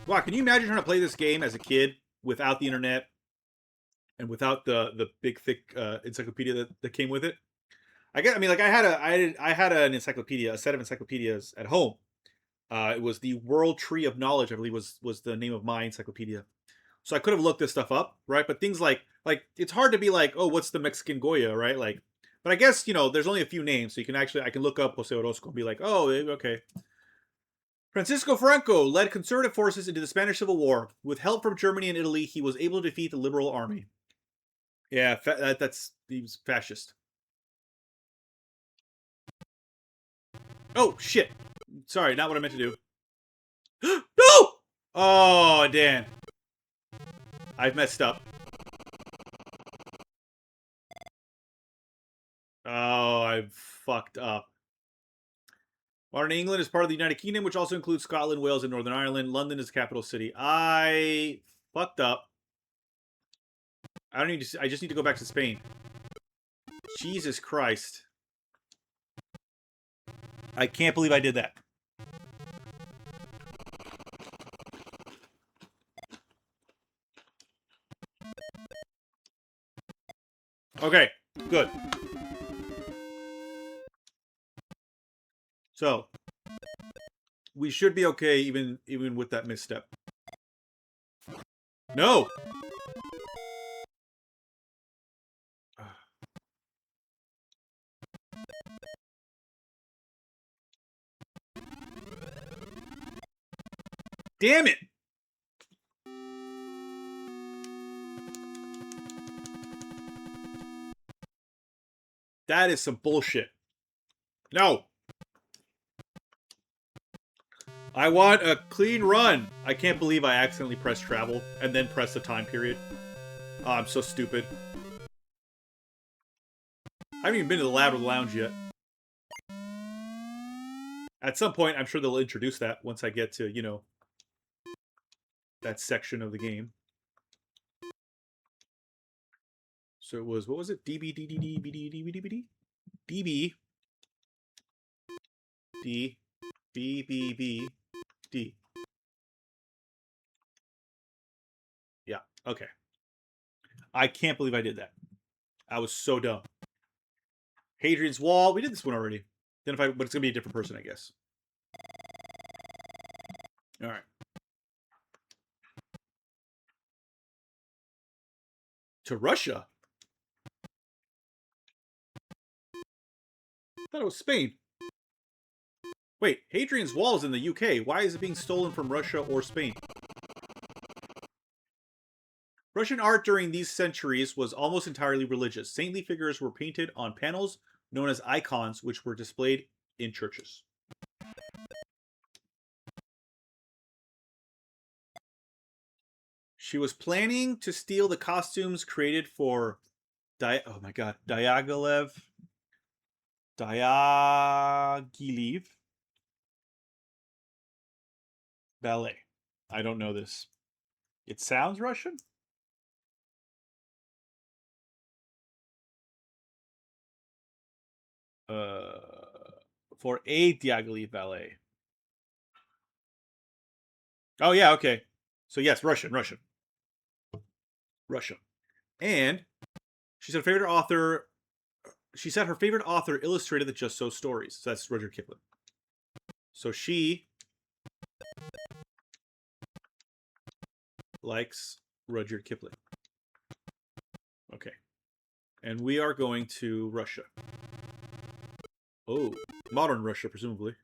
Speaker 1: Wow, can you imagine trying to play this game as a kid without the internet and without the big thick encyclopedia that came with it? I had an encyclopedia, a set of encyclopedias at home. It was the World Tree of Knowledge, I believe was the name of my encyclopedia. So I could have looked this stuff up, right? But things like it's hard to be like, oh, what's the Mexican Goya, right? Like, but I guess there's only a few names, so I can look up Jose Orozco and be like, oh, okay. Francisco Franco led conservative forces into the Spanish Civil War. With help from Germany and Italy, he was able to defeat the Liberal Army. Yeah, he was fascist. Oh shit! Sorry, not what I meant to do. No! Oh damn! I've messed up. Oh, I've fucked up. Modern England is part of the United Kingdom, which also includes Scotland, Wales, and Northern Ireland. London is the capital city. I fucked up. I just need to go back to Spain. Jesus Christ. I can't believe I did that. Okay, good. So, we should be okay even with that misstep. No! Damn it! That is some bullshit. No! I want a clean run! I can't believe I accidentally pressed travel and then pressed the time period. Oh, I'm so stupid. I haven't even been to the lab or the lounge yet. At some point, I'm sure they'll introduce that once I get to, that section of the game. So it was, what was it? DB, DDD, BD, DB, DBD? DB, D, B, B, B, D. Yeah, okay. I can't believe I did that. I was so dumb. Hadrian's Wall. We did this one already. But it's going to be a different person, I guess. All right. To Russia? I thought it was Spain. Wait, Hadrian's Wall is in the UK. Why is it being stolen from Russia or Spain? Russian art during these centuries was almost entirely religious. Saintly figures were painted on panels known as icons, which were displayed in churches. She was planning to steal the costumes created for Diaghilev ballet. I don't know this. It sounds Russian? For a Diaghilev ballet. Oh yeah, okay. So yes, Russian. And she said favorite author. She said her favorite author illustrated the Just So stories. So that's Rudyard Kipling. So she likes Rudyard Kipling. Okay. And we are going to Russia. Oh, modern Russia, presumably.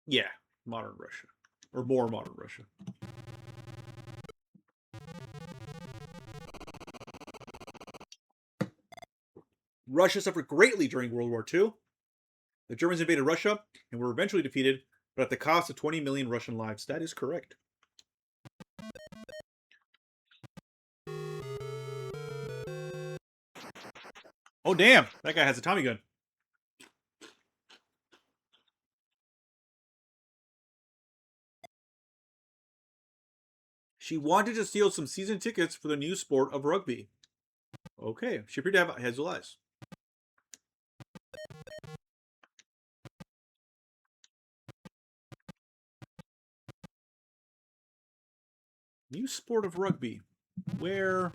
Speaker 1: Yeah, modern Russia. Or more modern Russia. Russia suffered greatly during World War II. The Germans invaded Russia and were eventually defeated, but at the cost of 20 million Russian lives. That is correct. Oh, damn. That guy has a Tommy gun. She wanted to steal some season tickets for the new sport of rugby. Okay. She appeared to have hazel eyes. New sport of rugby. Where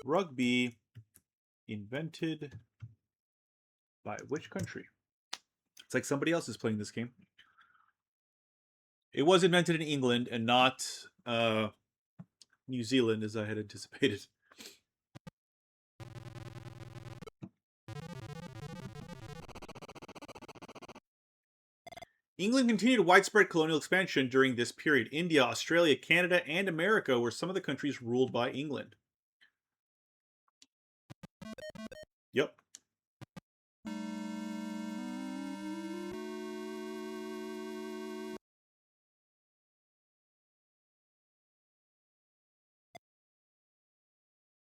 Speaker 1: rugby invented by which country? It's like somebody else is playing this game. It was invented in England and not New Zealand, as I had anticipated. England continued widespread colonial expansion during this period. India, Australia, Canada, and America were some of the countries ruled by England. Yep.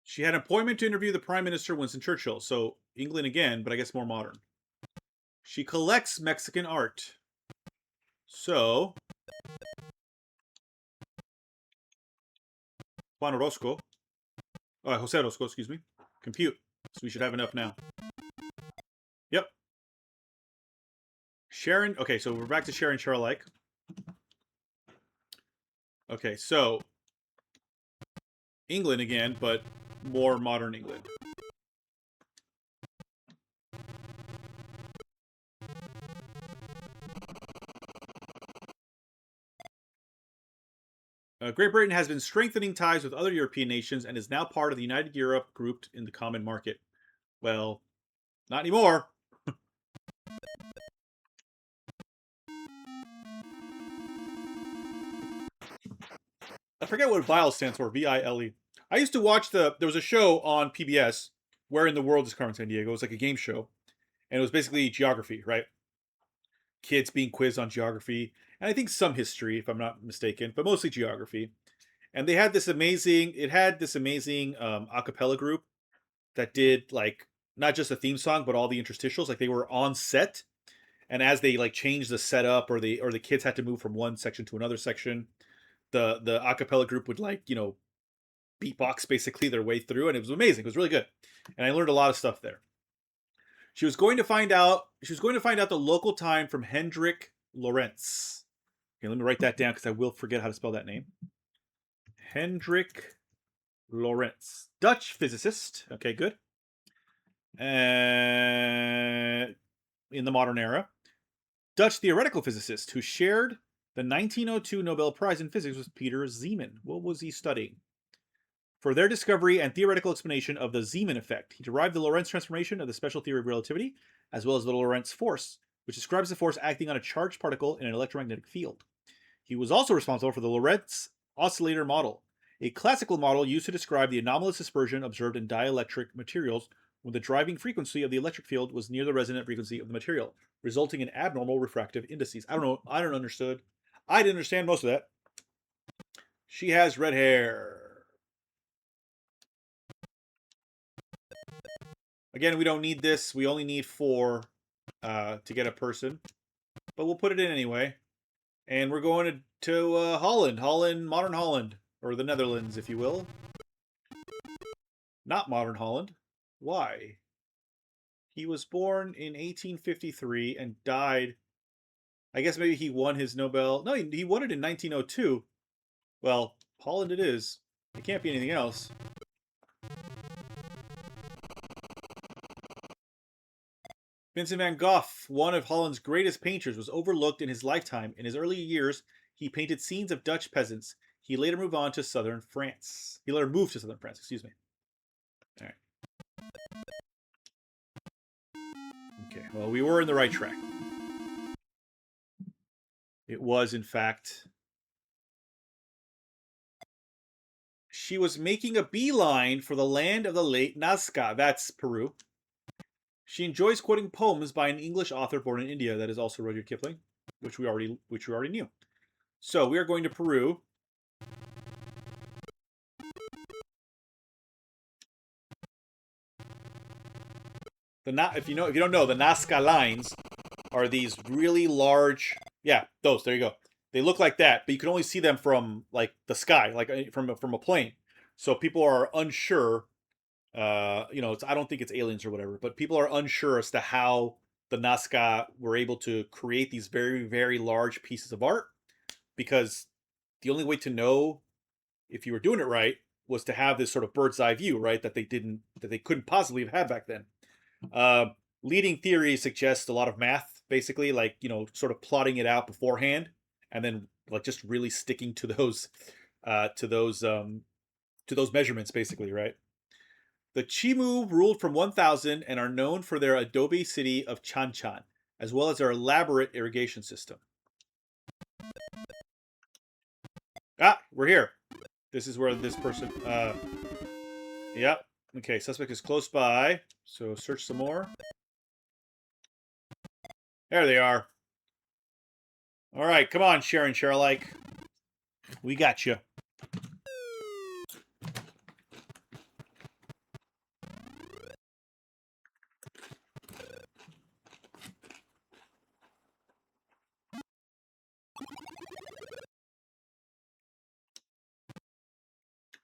Speaker 1: She had an appointment to interview the Prime Minister Winston Churchill. So England again, but I guess more modern. She collects Mexican art. So Juan Orozco. Jose Orozco, excuse me. Compute. So we should have enough now. Yep. Sharon. Okay, so we're back to Sharon Charlike. Okay, so England again, but more modern England. Great Britain has been strengthening ties with other European nations and is now part of the United Europe grouped in the common market. Well, not anymore. I forget what VILE stands for. VILE. I used to watch there was a show on PBS, Where in the World is Carmen Sandiego? It was like a game show. And it was basically geography, right? Kids being quizzed on geography. And I think some history, if I'm not mistaken, but mostly geography. And they had this amazing, a cappella group that did like not just a theme song, but all the interstitials. Like they were on set. And as they like changed the setup or the kids had to move from one section to another section, the a cappella group would like, beatbox basically their way through, and it was amazing. It was really good. And I learned a lot of stuff there. She was going to find out the local time from Hendrik Lorentz. Okay, let me write that down because I will forget how to spell that name. Hendrik Lorentz. Dutch physicist. Okay, good. In the modern era. Dutch theoretical physicist who shared the 1902 Nobel Prize in Physics with Peter Zeeman. What was he studying? For their discovery and theoretical explanation of the Zeeman effect, he derived the Lorentz transformation of the special theory of relativity, as well as the Lorentz force, which describes the force acting on a charged particle in an electromagnetic field. He was also responsible for the Lorentz oscillator model, a classical model used to describe the anomalous dispersion observed in dielectric materials when the driving frequency of the electric field was near the resonant frequency of the material, resulting in abnormal refractive indices. I don't know. I don't understood. I didn't understand most of that. She has red hair. Again, we don't need this. We only need 4 to get a person. But we'll put it in anyway. And we're going to Holland. Modern Holland. Or the Netherlands, if you will. Not modern Holland. Why? He was born in 1853 and died. I guess maybe he won his Nobel. No, he won it in 1902. Well, Holland it is. It can't be anything else. Vincent van Gogh, one of Holland's greatest painters, was overlooked in his lifetime. In his early years, he painted scenes of Dutch peasants. He later moved to southern France. Excuse me. All right. Okay, well, we were in the right track. It was, in fact... She was making a beeline for the land of the late Nazca. That's Peru. She enjoys quoting poems by an English author born in India. That is also Rudyard Kipling, which we already knew. So we are going to Peru. If you don't know, the Nazca lines are these really large. Yeah, those. There you go. They look like that, but you can only see them from like the sky, like from a plane. So people are unsure. I don't think it's aliens or whatever, but people are unsure as to how the Nazca were able to create these very, very large pieces of art, because the only way to know if you were doing it right was to have this sort of bird's eye view, right? That they couldn't possibly have had back then. Leading theory suggests a lot of math, basically, like, sort of plotting it out beforehand, and then like just really sticking to those measurements, basically, right? The Chimu ruled from 1000 and are known for their adobe city of Chanchan, as well as their elaborate irrigation system. Ah, we're here. This is where this person... Yep. Okay, suspect is close by, so search some more. There they are. All right, come on, Sharon Sherlike. We got you.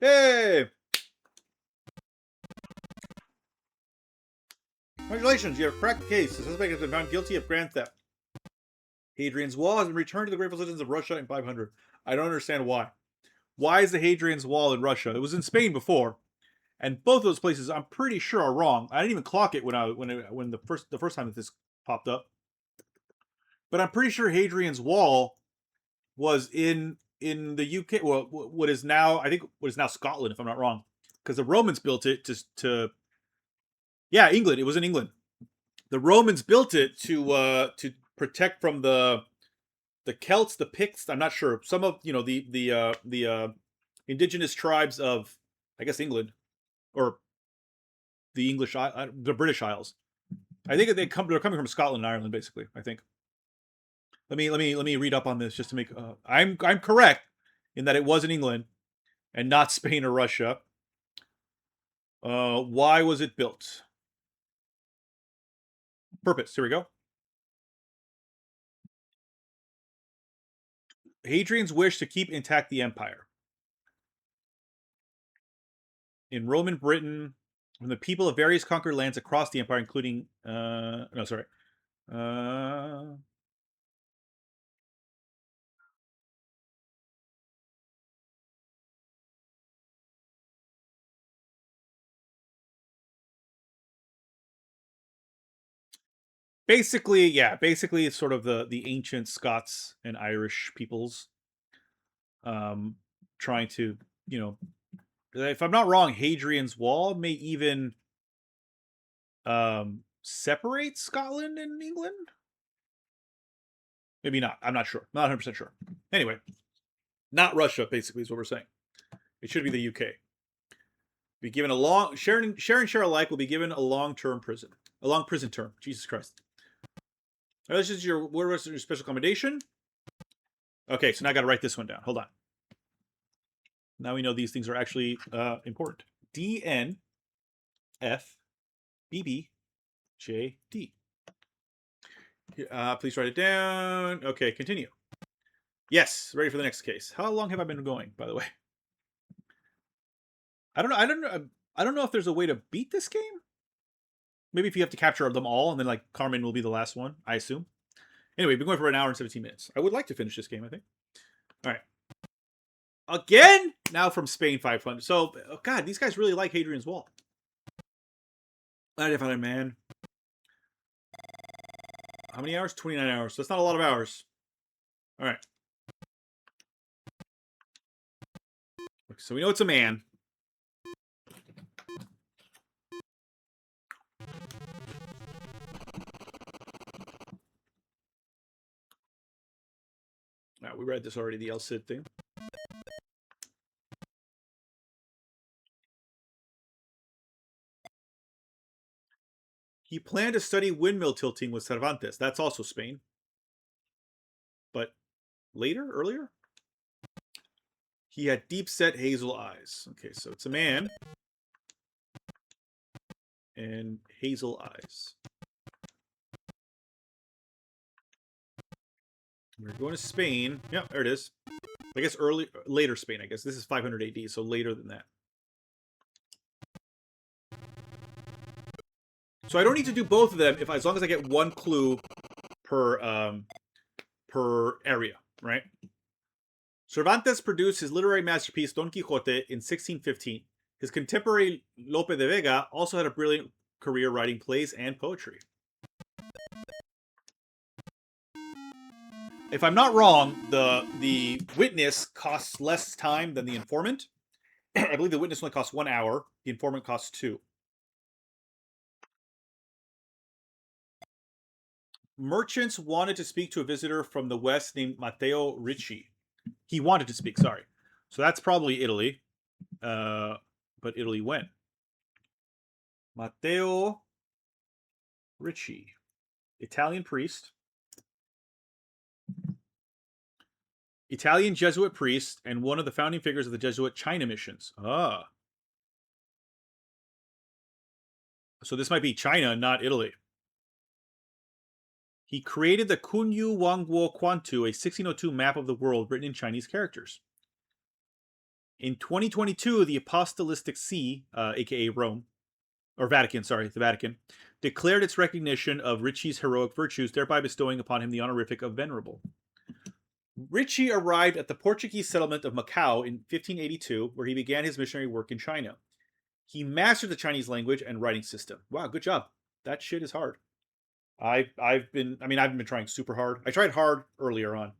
Speaker 1: Hey! Congratulations, you have cracked the case. The suspect has been found guilty of grand theft. Hadrian's Wall has been returned to the grateful citizens of Russia in 500. I don't understand why. Why is the Hadrian's Wall in Russia? It was in Spain before, and both those places I'm pretty sure are wrong. I didn't even clock it when the first time that this popped up. But I'm pretty sure Hadrian's Wall was in the UK. Well, what is now Scotland, if I'm not wrong, because the Romans built it to England. It was in England. The Romans built it to protect from the Celts, the Picts. I'm not sure. Some of the indigenous tribes of, I guess, England, or the the British Isles. I think they're coming from Scotland and Ireland, basically. I think. Let me read up on this just to make. I'm correct in that it was in England and not Spain or Russia. Why was it built? Purpose. Here we go. Hadrian's wish to keep intact the empire. In Roman Britain, from the people of various conquered lands across the empire, including basically it's sort of the ancient Scots and Irish peoples trying to, if I'm not wrong, Hadrian's Wall may even separate Scotland and England. Maybe not. I'm not sure. Not 100% sure. Anyway, not Russia, basically, is what we're saying. It should be the UK. Be given a long share and share alike will be given a long-term prison. A long prison term. Jesus Christ. All right, this is your what was your special accommodation? Okay, so now I got to write this one down. Hold on. Now we know these things are actually important. DN F BB JD. Please write it down. Okay, continue. Yes, ready for the next case. How long have I been going, by the way? I don't know. I don't know if there's a way to beat this game. Maybe if you have to capture them all, and then like Carmen will be the last one, I assume. Anyway, we've been going for an hour and 17 minutes. I would like to finish this game, I think. All right. Again? Now from Spain 500. So, oh God, these guys really like Hadrian's Wall. Man. How many hours? 29 hours. So that's not a lot of hours. All right. So we know it's a man. We read this already, the El Cid thing. He planned to study windmill tilting with Cervantes. That's also Spain. But earlier? He had deep-set hazel eyes. Okay, so it's a man. And hazel eyes. We're going to Spain. Yeah, there it is. I guess later Spain, I guess. This is 500 AD, so later than that. So I don't need to do both of them as long as I get one clue per area, right? Cervantes produced his literary masterpiece Don Quixote in 1615. His contemporary Lope de Vega also had a brilliant career writing plays and poetry. If I'm not wrong, the witness costs less time than the informant. I believe the witness only costs 1 hour. The informant costs 2. Merchants wanted to speak to a visitor from the west named Matteo Ricci. He wanted to speak, sorry. So that's probably Italy. But Italy when? Matteo Ricci. Italian priest. Italian Jesuit priest and one of the founding figures of the Jesuit China missions. Ah. So this might be China, not Italy. He created the Kunyu Wangguo Quantu, a 1602 map of the world written in Chinese characters. In 2022, the Apostolic See, aka Rome, or Vatican, sorry, the Vatican, declared its recognition of Ricci's heroic virtues, thereby bestowing upon him the honorific of Venerable. Ricci arrived at the Portuguese settlement of Macau in 1582, where he began his missionary work in China. He mastered the Chinese language and writing system. Wow, good job. That shit is hard. I've been trying super hard. I tried hard earlier on,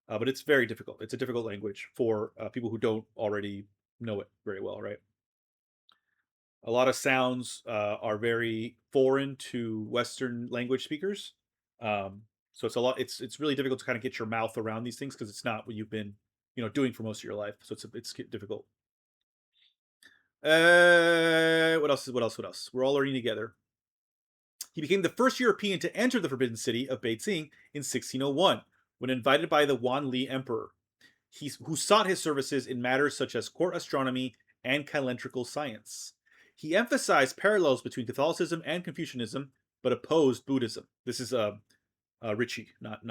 Speaker 1: but it's very difficult. It's a difficult language for people who don't already know it very well, right? A lot of sounds are very foreign to Western language speakers. So it's really difficult to kind of get your mouth around these things because it's not what you've been, doing for most of your life. So it's difficult. What else? We're all learning together. He became the first European to enter the Forbidden City of Beijing in 1601, when invited by the Wanli Emperor, who sought his services in matters such as court astronomy and calendrical science. He emphasized parallels between Catholicism and Confucianism, but opposed Buddhism. This is Ricci, not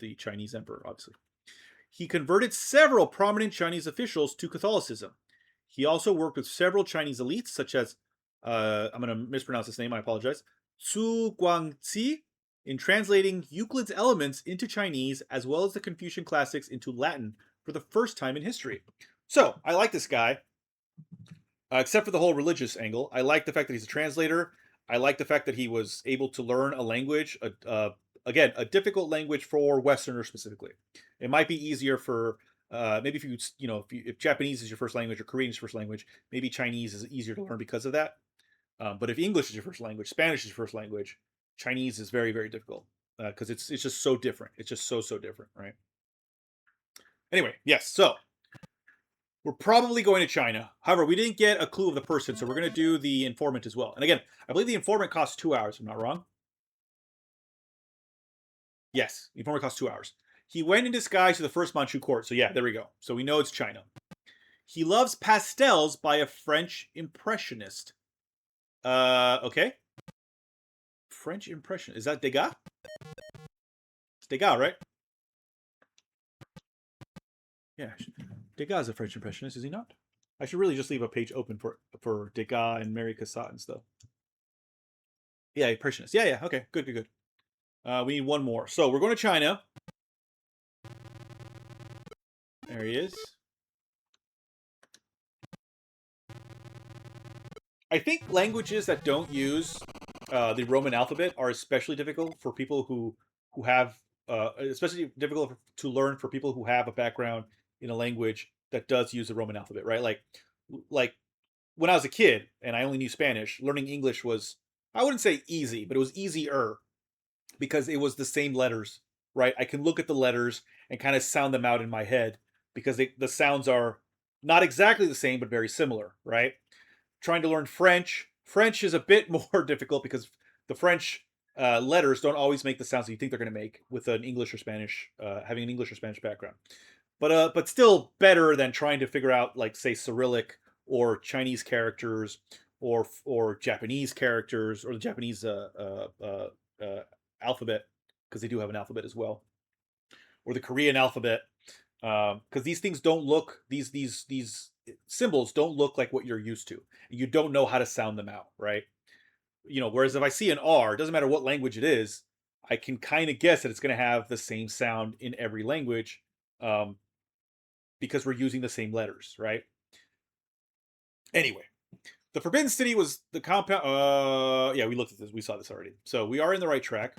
Speaker 1: the Chinese emperor, obviously. He converted several prominent Chinese officials to Catholicism. He also worked with several Chinese elites, such as I'm going to mispronounce his name, I apologize, Su Guangzi, in translating Euclid's Elements into Chinese, as well as the Confucian classics into Latin for the first time in history. So, I like this guy, except for the whole religious angle. I like the fact that he's a translator. I like the fact that he was able to learn a language, again, a difficult language for Westerners specifically. It might be easier for maybe if Japanese is your first language or Korean is your first language, maybe Chinese is easier to learn because of that. But if English is your first language, Spanish is your first language, Chinese is very, very difficult. because it's just so different. It's just so different, right? Anyway, yes. So we're probably going to China. However, we didn't get a clue of the person, so we're going to do the informant as well. And again, I believe the informant costs 2 hours. If I'm not wrong. Yes, the informant costs 2 hours. He went in disguise to the first Manchu court. So yeah, there we go. So we know it's China. He loves pastels by a French impressionist. Okay. French impression. Is that Degas? It's Degas, right? Yeah. Degas is a French impressionist, is he not? I should really just leave a page open for Degas and Mary Cassatt stuff. Yeah, impressionist. Yeah. Okay. Good. We need one more. So we're going to China. There he is. I think languages that don't use the Roman alphabet are especially difficult for people who have, especially difficult to learn for people who have a background in a language that does use the Roman alphabet, right? Like when I was a kid and I only knew Spanish, learning English was, I wouldn't say easy, but it was easier because it was the same letters, right? I can look at the letters and kind of sound them out in my head because the sounds are not exactly the same, but very similar, right? Trying to learn French. French is a bit more difficult because the French letters don't always make the sounds that you think they're going to make with an English or Spanish, having an English or Spanish background. But still better than trying to figure out, like, say, Cyrillic or Chinese characters or Japanese characters or the Japanese alphabet, because they do have an alphabet as well, or the Korean alphabet, because these things don't look, these symbols don't look like what you're used to. You don't know how to sound them out, right? Whereas if I see an R, it doesn't matter what language it is, I can kind of guess that it's going to have the same sound in every language, because we're using the same letters, right? Anyway, the Forbidden City was the compound. Yeah, we looked at this. We saw this already. So we are in the right track.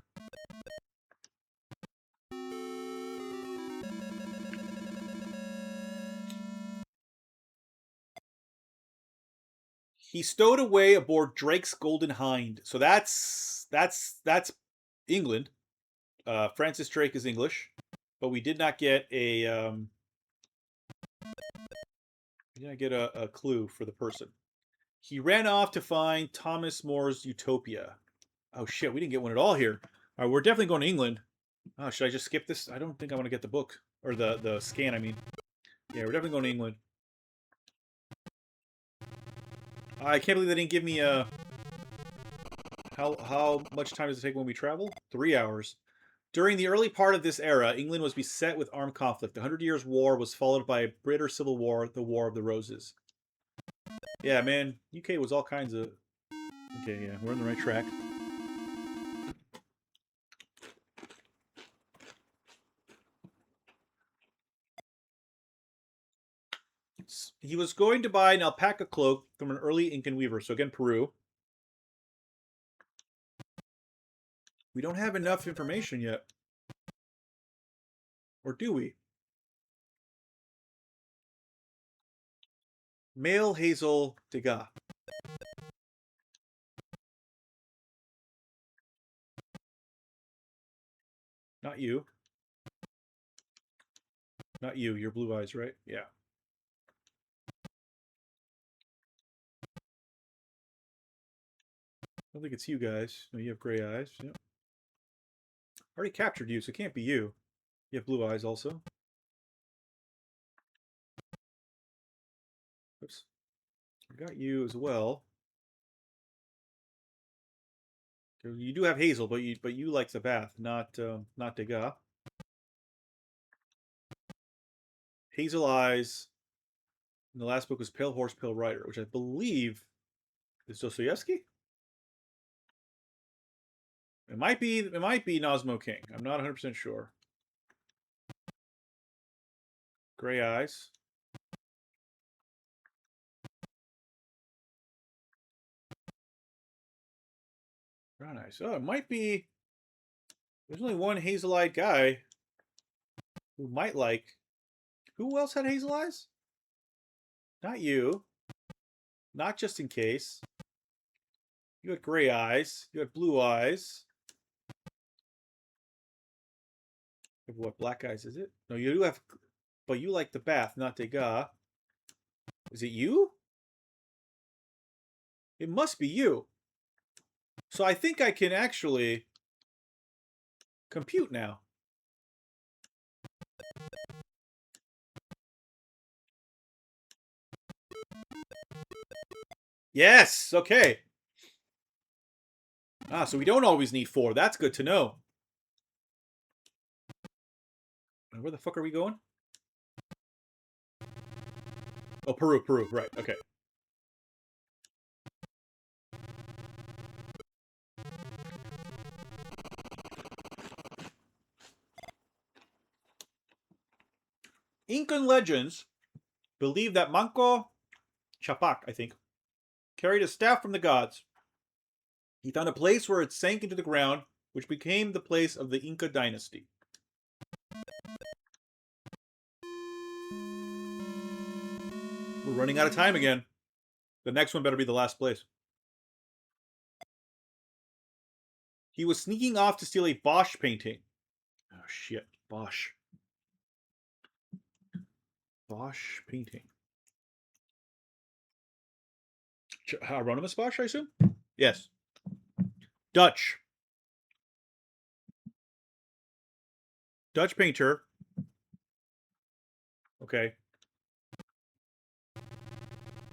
Speaker 1: He stowed away aboard Drake's Golden Hind. So that's England. Francis Drake is English, but we did not get a clue for the person. He ran off to find Thomas More's Utopia. Oh shit, we didn't get one at all here. All right, we're definitely going to England. Oh, should I just skip this? I don't think I want to get the book or the scan. I mean, yeah, we're definitely going to England. I can't believe they didn't give me a. How much time does it take when we travel? 3 hours. During the early part of this era, England was beset with armed conflict. The Hundred Years' War was followed by a British Civil War, the War of the Roses. Yeah, man, UK was all kinds of. Okay, yeah, we're on the right track. He was going to buy an alpaca cloak from an early Incan weaver. So again, Peru. We don't have enough information yet. Or do we? Male Hazel Degas. Not you. Not you. You're blue eyes, right? Yeah. I don't think it's you guys. No, you have gray eyes. Yep. I already captured you, so it can't be you. You have blue eyes also. Oops. I got you as well. You do have Hazel, but you like the bath, not Degas. Hazel eyes. And the last book was Pale Horse, Pale Rider, which I believe is Dostoevsky. It might be Nosmo King. I'm not 100% sure. Gray eyes. Brown eyes. Oh, it might be. There's only one hazel-eyed guy who might like. Who else had hazel eyes? Not you. Not just in case. You had gray eyes. You had blue eyes. What, black guys, is it? No, you do have... But you like the bath, not Degas. Is it you? It must be you. So I think I can actually compute now. Yes, okay. Ah, so we don't always need 4. That's good to know. Where the fuck are we going? Oh, Peru, right, okay. Incan legends believe that Manco Chapac, I think, carried a staff from the gods. He found a place where it sank into the ground, which became the place of the Inca dynasty. We're running out of time again. The next one better be the last place. He was sneaking off to steal a Bosch painting. Oh, shit. Bosch. Bosch painting. Hieronymus Bosch, I assume? Yes. Dutch. Dutch painter. Okay.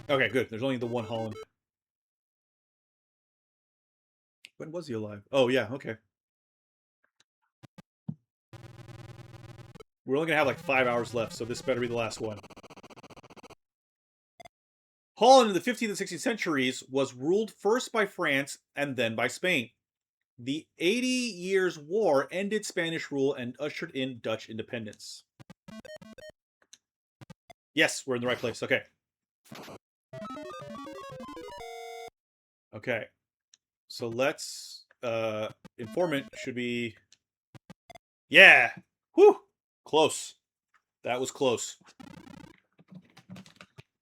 Speaker 1: Okay, good. There's only the one Holland. When was he alive? Oh, yeah, okay. We're only going to have like 5 hours left, so this better be the last one. Holland in the 15th and 16th centuries was ruled first by France and then by Spain. The 80 Years' War ended Spanish rule and ushered in Dutch independence. Yes, we're in the right place. Okay. Okay. So let's... informant should be... Yeah! Whew! Close. That was close.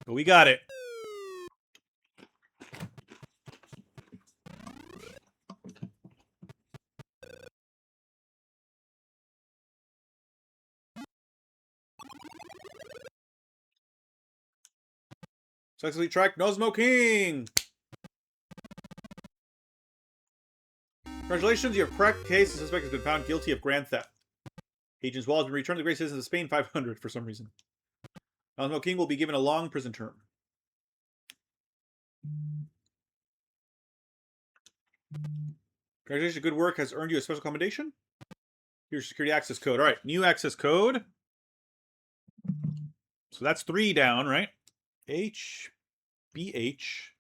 Speaker 1: But we got it. Successfully tracked No Smoking! Congratulations, you have cracked the case. The suspect has been found guilty of grand theft. Agent's wallet has been returned to the great citizens of Spain 500 for some reason. No Smoking will be given a long prison term. Congratulations, good work has earned you a special commendation. Here's your security access code. All right, new access code. So that's 3 down, right? H, B, H,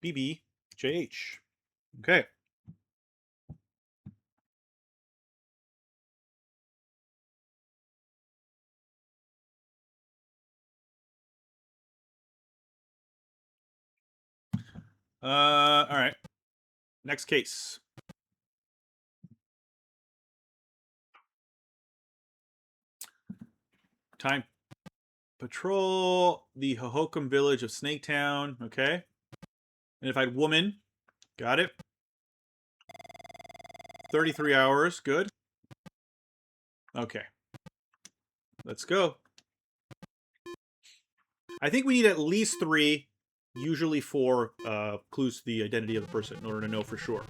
Speaker 1: B, B, J, H. Okay. All right. Next case. Time. Patrol the Hohokam village of Snaketown. Okay. Identified woman. Got it. 33 hours. Good. Okay. Let's go. I think we need at least 3, usually 4 clues to the identity of the person in order to know for sure.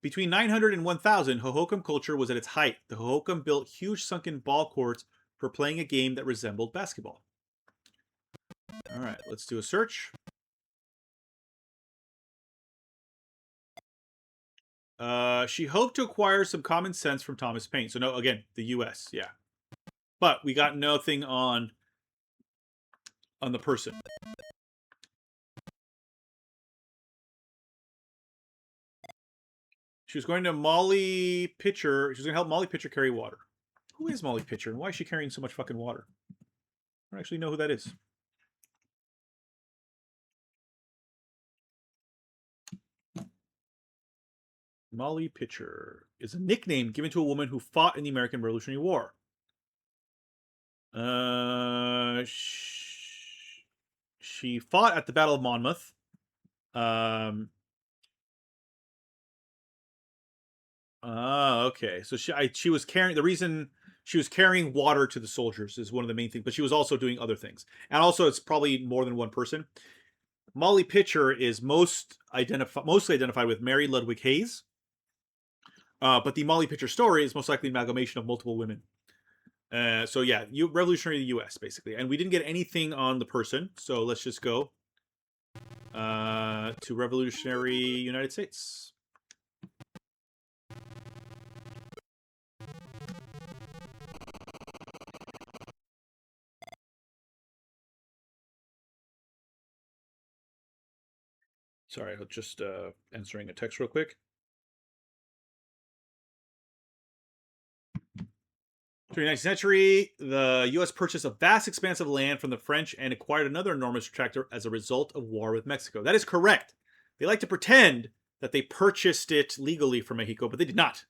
Speaker 1: Between 900 and 1000, Hohokam culture was at its height. The Hohokam built huge sunken ball courts for playing a game that resembled basketball. All right, let's do a search. She hoped to acquire some common sense from Thomas Paine. So no, again, the U.S., yeah. But we got nothing on the person. She was going to Molly Pitcher. She was going to help Molly Pitcher carry water. Who is Molly Pitcher, and why is she carrying so much fucking water? I don't actually know who that is. Molly Pitcher is a nickname given to a woman who fought in the American Revolutionary War. She fought at the Battle of Monmouth. Okay. So she was carrying the reason she was carrying water to the soldiers is one of the main things, but she was also doing other things. And also, it's probably more than one person. Molly Pitcher is mostly identified with Mary Ludwig Hayes, but the Molly Pitcher story is most likely an amalgamation of multiple women. So yeah, revolutionary U.S. basically, and we didn't get anything on the person, so let's just go to revolutionary United States. Sorry, I'll just answering a text real quick. During the 19th century, the U.S. purchased a vast expanse of land from the French and acquired another enormous tractor as a result of war with Mexico. That is correct. They like to pretend that they purchased it legally from Mexico, but they did not.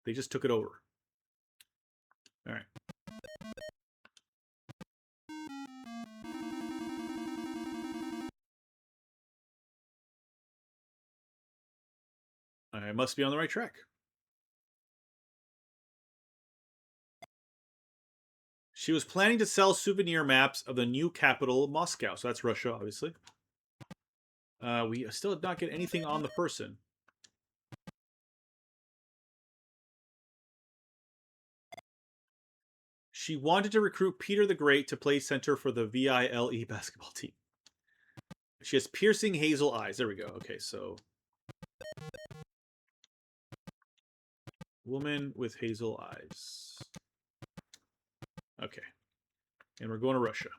Speaker 1: They just took it over. All right. I must be on the right track. She was planning to sell souvenir maps of the new capital, Moscow. So that's Russia, obviously. We still did not get anything on the person. She wanted to recruit Peter the Great to play center for the VILE basketball team. She has piercing hazel eyes. There we go. Okay, so woman with hazel eyes. Okay. And we're going to Russia.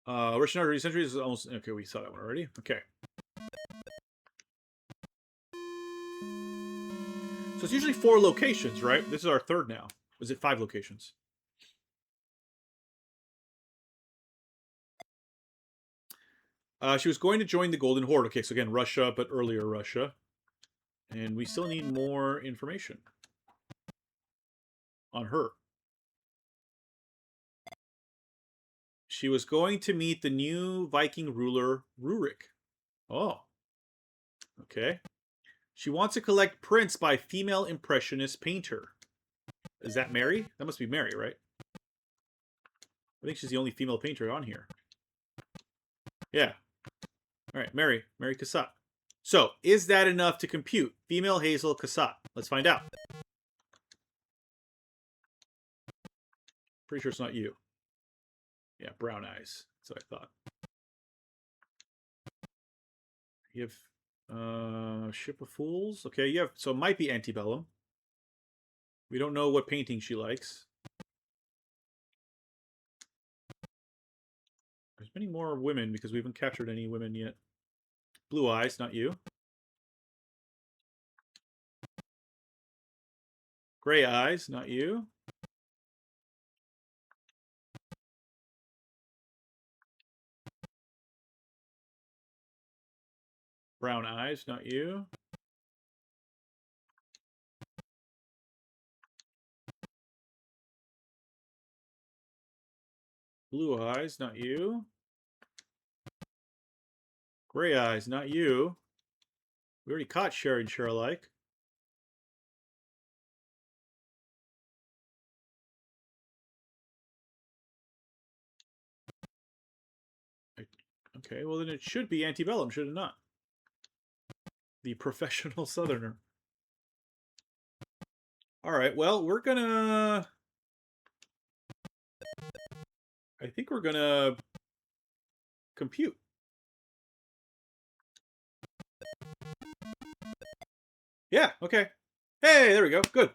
Speaker 1: Russian art centuries is almost okay. We saw that one already. Okay. So it's usually 4 locations, right? This is our third now. Was it 5 locations? She was going to join the Golden Horde. Okay, so again, Russia, but earlier Russia. And we still need more information on her. She was going to meet the new Viking ruler, Rurik. Oh. Okay. She wants to collect prints by female impressionist painter. Is that Mary? That must be Mary, right? I think she's the only female painter on here. Yeah. All right, Mary Cassatt. So, is that enough to compute? Female Hazel Cassatt. Let's find out. Pretty sure it's not you. Yeah, brown eyes. That's what I thought. You have Ship of Fools. Okay, you have, so it might be Antebellum. We don't know what painting she likes. There's many more women because we haven't captured any women yet. Blue eyes, not you. Gray eyes, not you. Brown eyes, not you. Blue eyes, not you. Gray eyes, not you. We already caught Sharon Sherlike. Okay, well then it should be Antebellum, should it not? The professional southerner. All right, well, we're gonna... I think we're gonna compute. Yeah, okay. Hey, there we go. Good.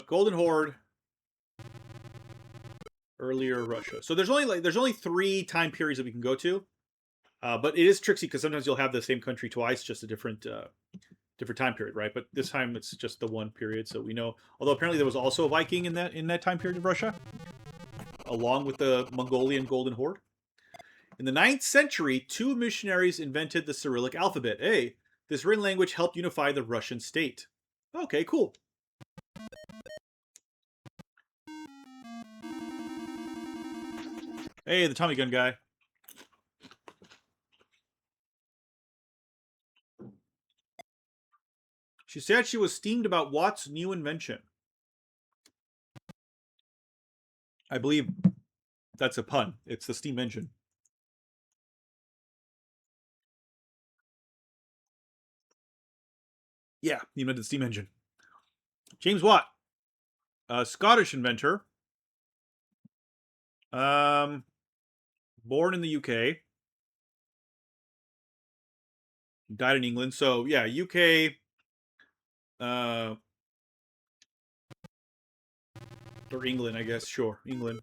Speaker 1: Golden Horde. Earlier Russia. So there's only 3 time periods that we can go to. But it is tricky because sometimes you'll have the same country twice, just a different time period, right? But this time it's just the one period, so we know. Although apparently there was also a Viking in that time period of Russia, along with the Mongolian Golden Horde. In the 9th century, 2 missionaries invented the Cyrillic alphabet. Hey, This written language helped unify the Russian state. Okay, cool. Hey, the Tommy gun guy. She said she was steamed about Watt's new invention. I believe that's a pun. It's the steam engine. Yeah, he invented the steam engine. James Watt, a Scottish inventor. Born in the UK. Died in England. So, yeah, UK. Or England, I guess. Sure, England.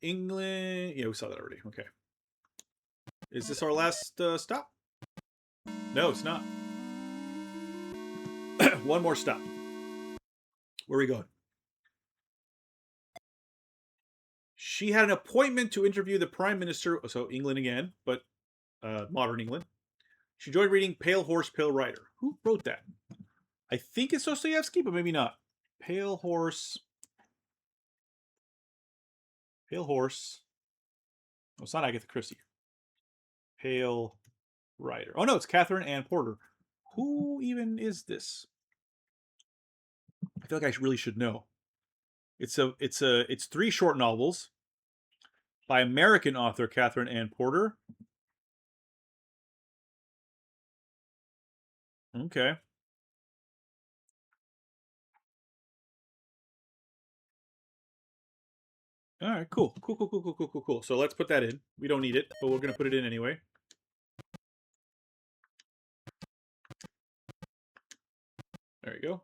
Speaker 1: England. Yeah, we saw that already. Okay. Is this our last stop? No, it's not. One more stop. Where are we going? She had an appointment to interview the Prime Minister. So England again, but modern England. She enjoyed reading Pale Horse, Pale Rider. Who wrote that? I think it's Dostoevsky, but maybe not. Pale Horse. Pale Horse. Oh, it's not Agatha Christie. Pale Rider. Oh no, it's Catherine Ann Porter. Who even is this? I feel like I really should know. It's 3 short novels by American author Catherine Ann Porter. Okay. All right, cool. Cool. So let's put that in. We don't need it, but we're going to put it in anyway. There you go.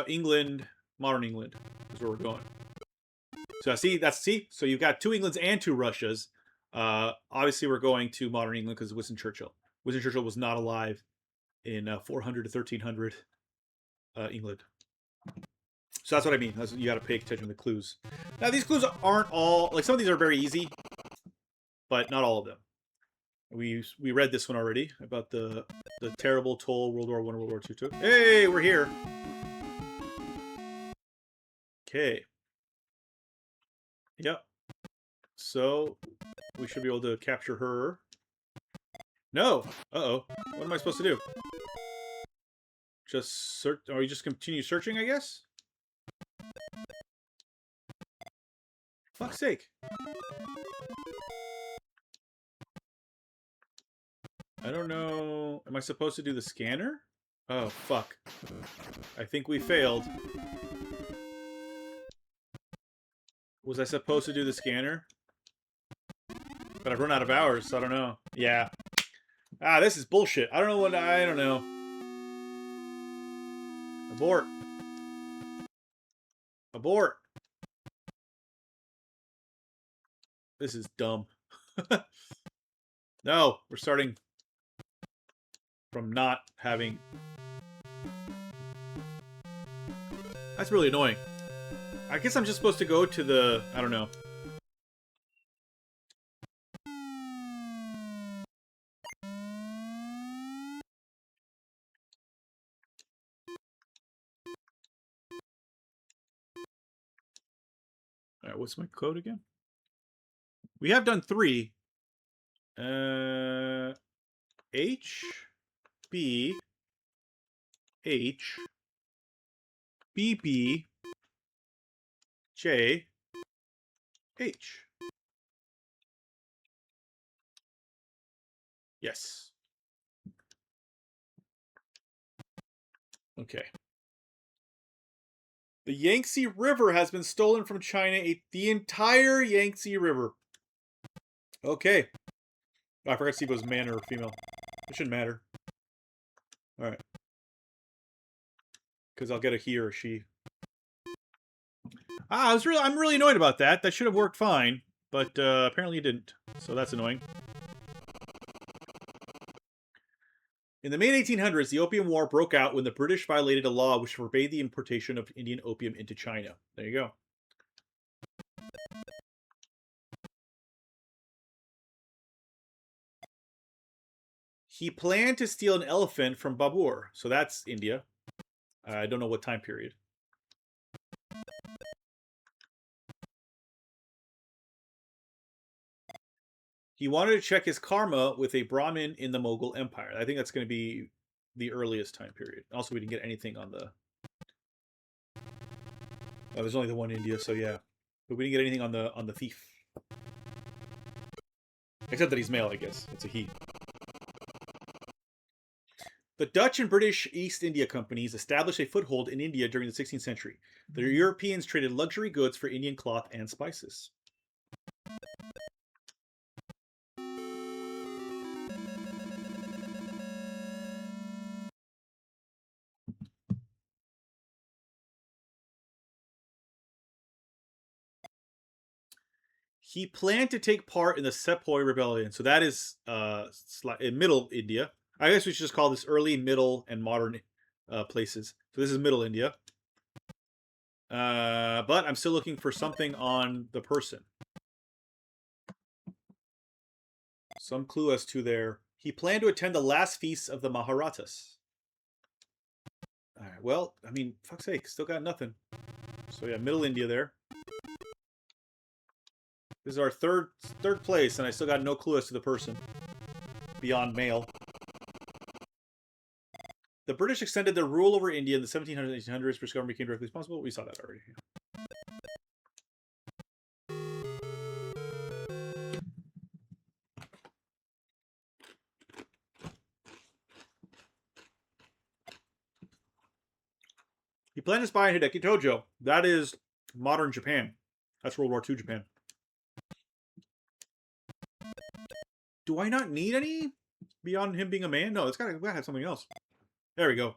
Speaker 1: England, modern England is where we're going. So see, so you've got 2 Englands and 2 Russias. Obviously we're going to modern England because Winston Churchill. Winston Churchill was not alive in 400 to 1300 England. So that's what I mean. You got to pay attention to the clues. Now these clues aren't all, like, some of these are very easy, but not all of them. We read this one already about the terrible toll World War I and World War II took. Hey, we're here. Okay. Yep. So we should be able to capture her. No. Uh-oh. What am I supposed to do? Just search, or you just continue searching, I guess? Fuck's sake. I don't know. Am I supposed to do the scanner? Oh, fuck. I think we failed. Was I supposed to do the scanner? But I've run out of hours, so I don't know. Yeah. Ah, this is bullshit. I don't know what... I don't know. Abort. Abort. This is dumb. No, we're starting from not having... That's really annoying. I guess I'm just supposed to go to the... I don't know. Alright, what's my code again? We have done 3. H, B, H, B, B, J, H. Yes. Okay. The Yangtze River has been stolen from China. The entire Yangtze River. Okay. Oh, I forgot to see if it was man or female. It shouldn't matter. Alright. Because I'll get a he or a she. Ah, I'm really annoyed about that. That should have worked fine. But apparently it didn't. So that's annoying. In the mid 1800s, the Opium War broke out when the British violated a law which forbade the importation of Indian opium into China. There you go. He planned to steal an elephant from Babur. So that's India. I don't know what time period. He wanted to check his karma with a Brahmin in the Mughal Empire. I think that's going to be the earliest time period. Also, we didn't get anything on the... Oh, there's only the one India, so yeah. But we didn't get anything on the thief. Except that he's male, I guess. It's a he. The Dutch and British East India Companies established a foothold in India during the 16th century. The Europeans traded luxury goods for Indian cloth and spices. He planned to take part in the Sepoy Rebellion. So that is in Middle India. I guess we should just call this early, middle, and modern places. So this is Middle India. But I'm still looking for something on the person. Some clue as to their... He planned to attend the last feast of the Maharathas. Alright, well, I mean, fuck's sake, still got nothing. So yeah, Middle India there. This is our third place, and I still got no clue as to the person. Beyond male. The British extended their rule over India in the 1700s and 1800s. British government became directly responsible. We saw that already. He planned to spy on Hideki Tojo. That is modern Japan. That's World War II Japan. Do I not need any beyond him being a man? No, it's gotta have something else. There we go.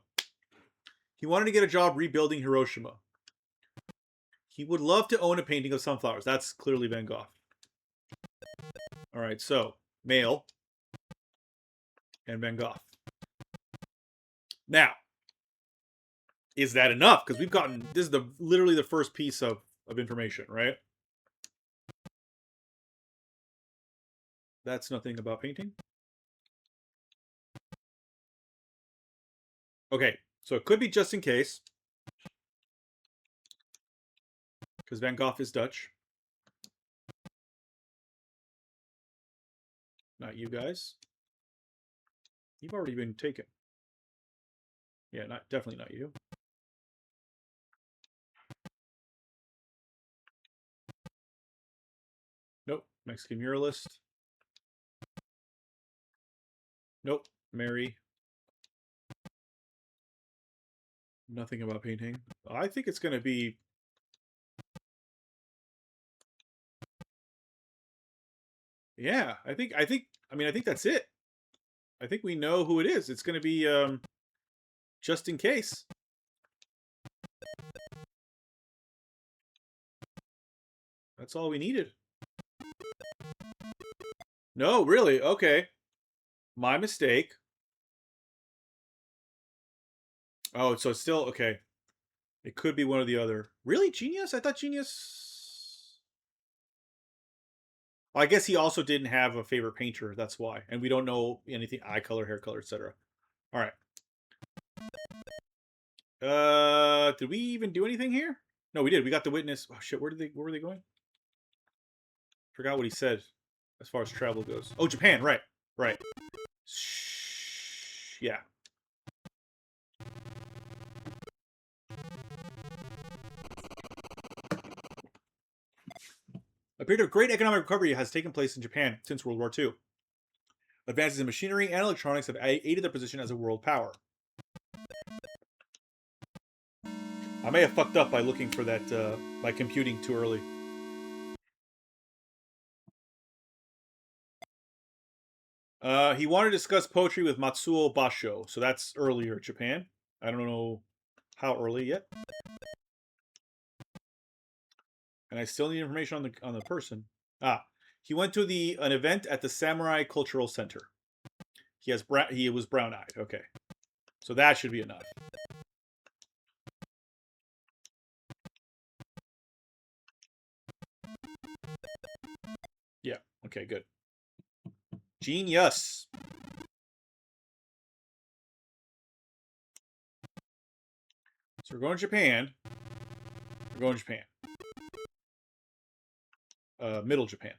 Speaker 1: He wanted to get a job rebuilding Hiroshima. He would love to own a painting of sunflowers. That's clearly Van Gogh. All right, so male and Van Gogh. Now, is that enough? Because we've gotten... This is literally the first piece of information, right? That's nothing about painting. Okay, so it could be just in case. Because Van Gogh is Dutch. Not you guys. You've already been taken. Yeah, definitely not you. Nope. Mexican muralist. Nope. Mary. Nothing about painting. I think it's going to be... Yeah, I think that's it. I think we know who it is. It's going to be just in case. That's all we needed. No, really? Okay. My mistake. Oh, so it's still... Okay. It could be one or the other. Really? Genius? I thought Genius... Well, I guess he also didn't have a favorite painter. That's why. And we don't know anything. Eye color, hair color, etc. All right. Did we even do anything here? No, we did. We got the witness. Oh, shit. Where were they going? Forgot what he said as far as travel goes. Oh, Japan. Right. Right. Yeah. A period of great economic recovery has taken place in Japan since World War II. Advances in machinery and electronics have aided their position as a world power. I may have fucked up by looking for that, by computing too early. He wanted to discuss poetry with Matsuo Basho, so that's earlier Japan. I don't know how early yet. And I still need information on the person. He went to an event at the Samurai Cultural Center. He was brown-eyed. Okay. So that should be enough. Yeah. Okay, good. Genius. So we're going to Japan. We're going to Japan. Middle Japan.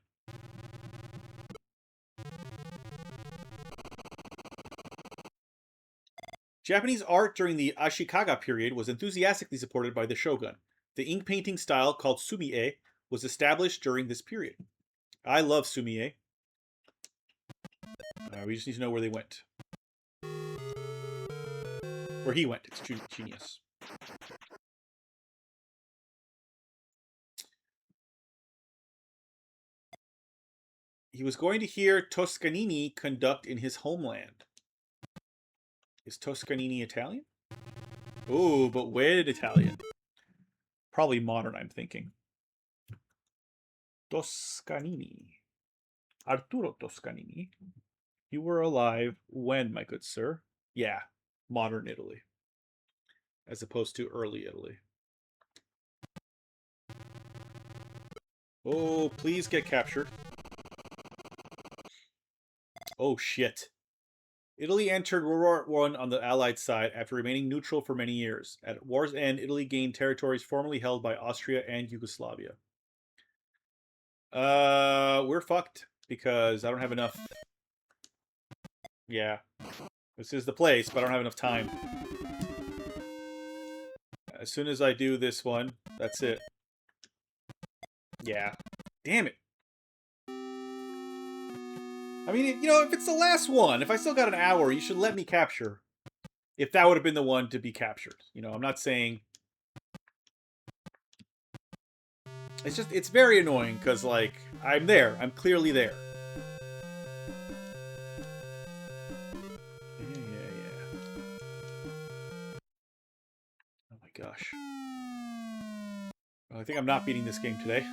Speaker 1: Japanese art during the Ashikaga period was enthusiastically supported by the shogun. The ink painting style called sumi-e was established during this period. I love sumi-e. We just need to know where they went. Where he went. It's genius. He was going to hear Toscanini conduct in his homeland. Is Toscanini Italian? Oh, but when Italian? Probably modern, I'm thinking. Toscanini. Arturo Toscanini. You were alive when, my good sir? Yeah, modern Italy. As opposed to early Italy. Oh, please get captured. Oh, shit. Italy entered World War I on the Allied side after remaining neutral for many years. At war's end, Italy gained territories formerly held by Austria and Yugoslavia. We're fucked because I don't have enough. Yeah. This is the place, but I don't have enough time. As soon as I do this one, that's it. Yeah. Damn it. I mean, you know, if it's the last one, if I still got an hour, you should let me capture. If that would have been the one to be captured. You know, I'm not saying... It's just, it's very annoying because, like, I'm there. I'm clearly there. Yeah. Oh my gosh. Well, I think I'm not beating this game today.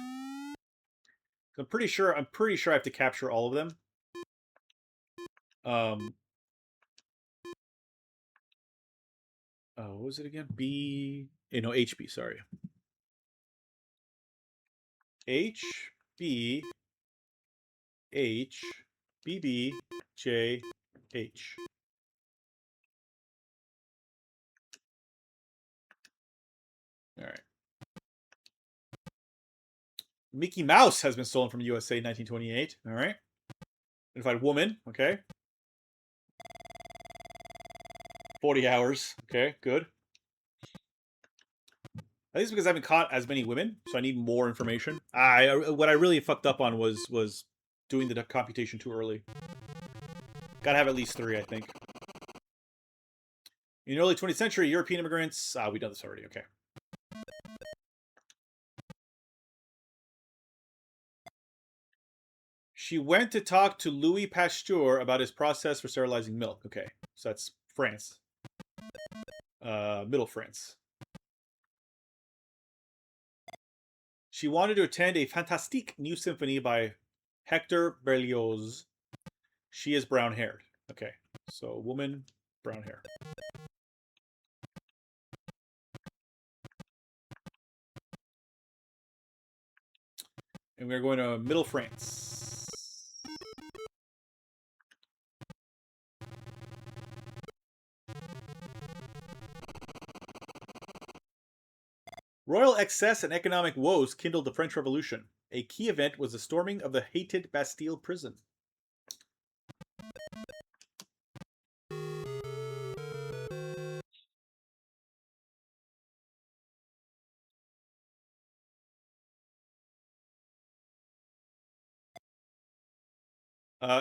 Speaker 1: I'm pretty sure I have to capture all of them. What was it again? HB, sorry. H, B, H, B, B, J, H. All right. Mickey Mouse has been stolen from USA in 1928. All right. Identified woman. Okay. 40 hours. Okay, good. I think it's because I haven't caught as many women, so I need more information. What I really fucked up on was doing the computation too early. Gotta have at least 3, I think. In the early 20th century, European immigrants... we done this already, okay. She went to talk to Louis Pasteur about his process for sterilizing milk. Okay, so that's France. Middle France. She wanted to attend a fantastique new symphony by Hector Berlioz. She is brown-haired. Okay, so woman, brown hair. And we're going to Middle France. Royal excess and economic woes kindled the French Revolution. A key event was the storming of the hated Bastille prison.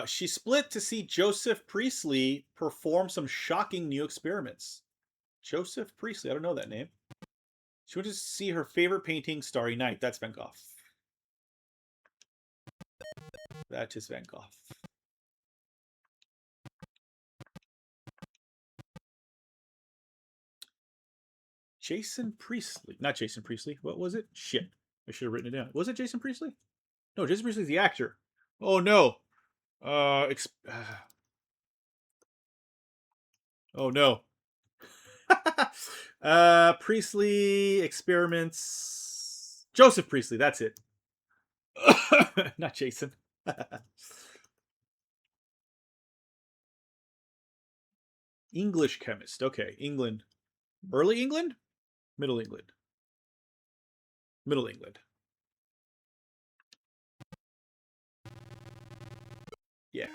Speaker 1: She split to see Joseph Priestley perform some shocking new experiments. Joseph Priestley, I don't know that name. She went to see her favorite painting, Starry Night. That's Van Gogh. That is Van Gogh. Jason Priestley. Not Jason Priestley. What was it? Shit. I should have written it down. Was it Jason Priestley? No, Jason Priestley's the actor. Oh, no. Oh no. Priestley experiments. Joseph Priestley, that's it. Not Jason. English chemist. Okay, England. Early England? Middle England. Middle England. Yeah.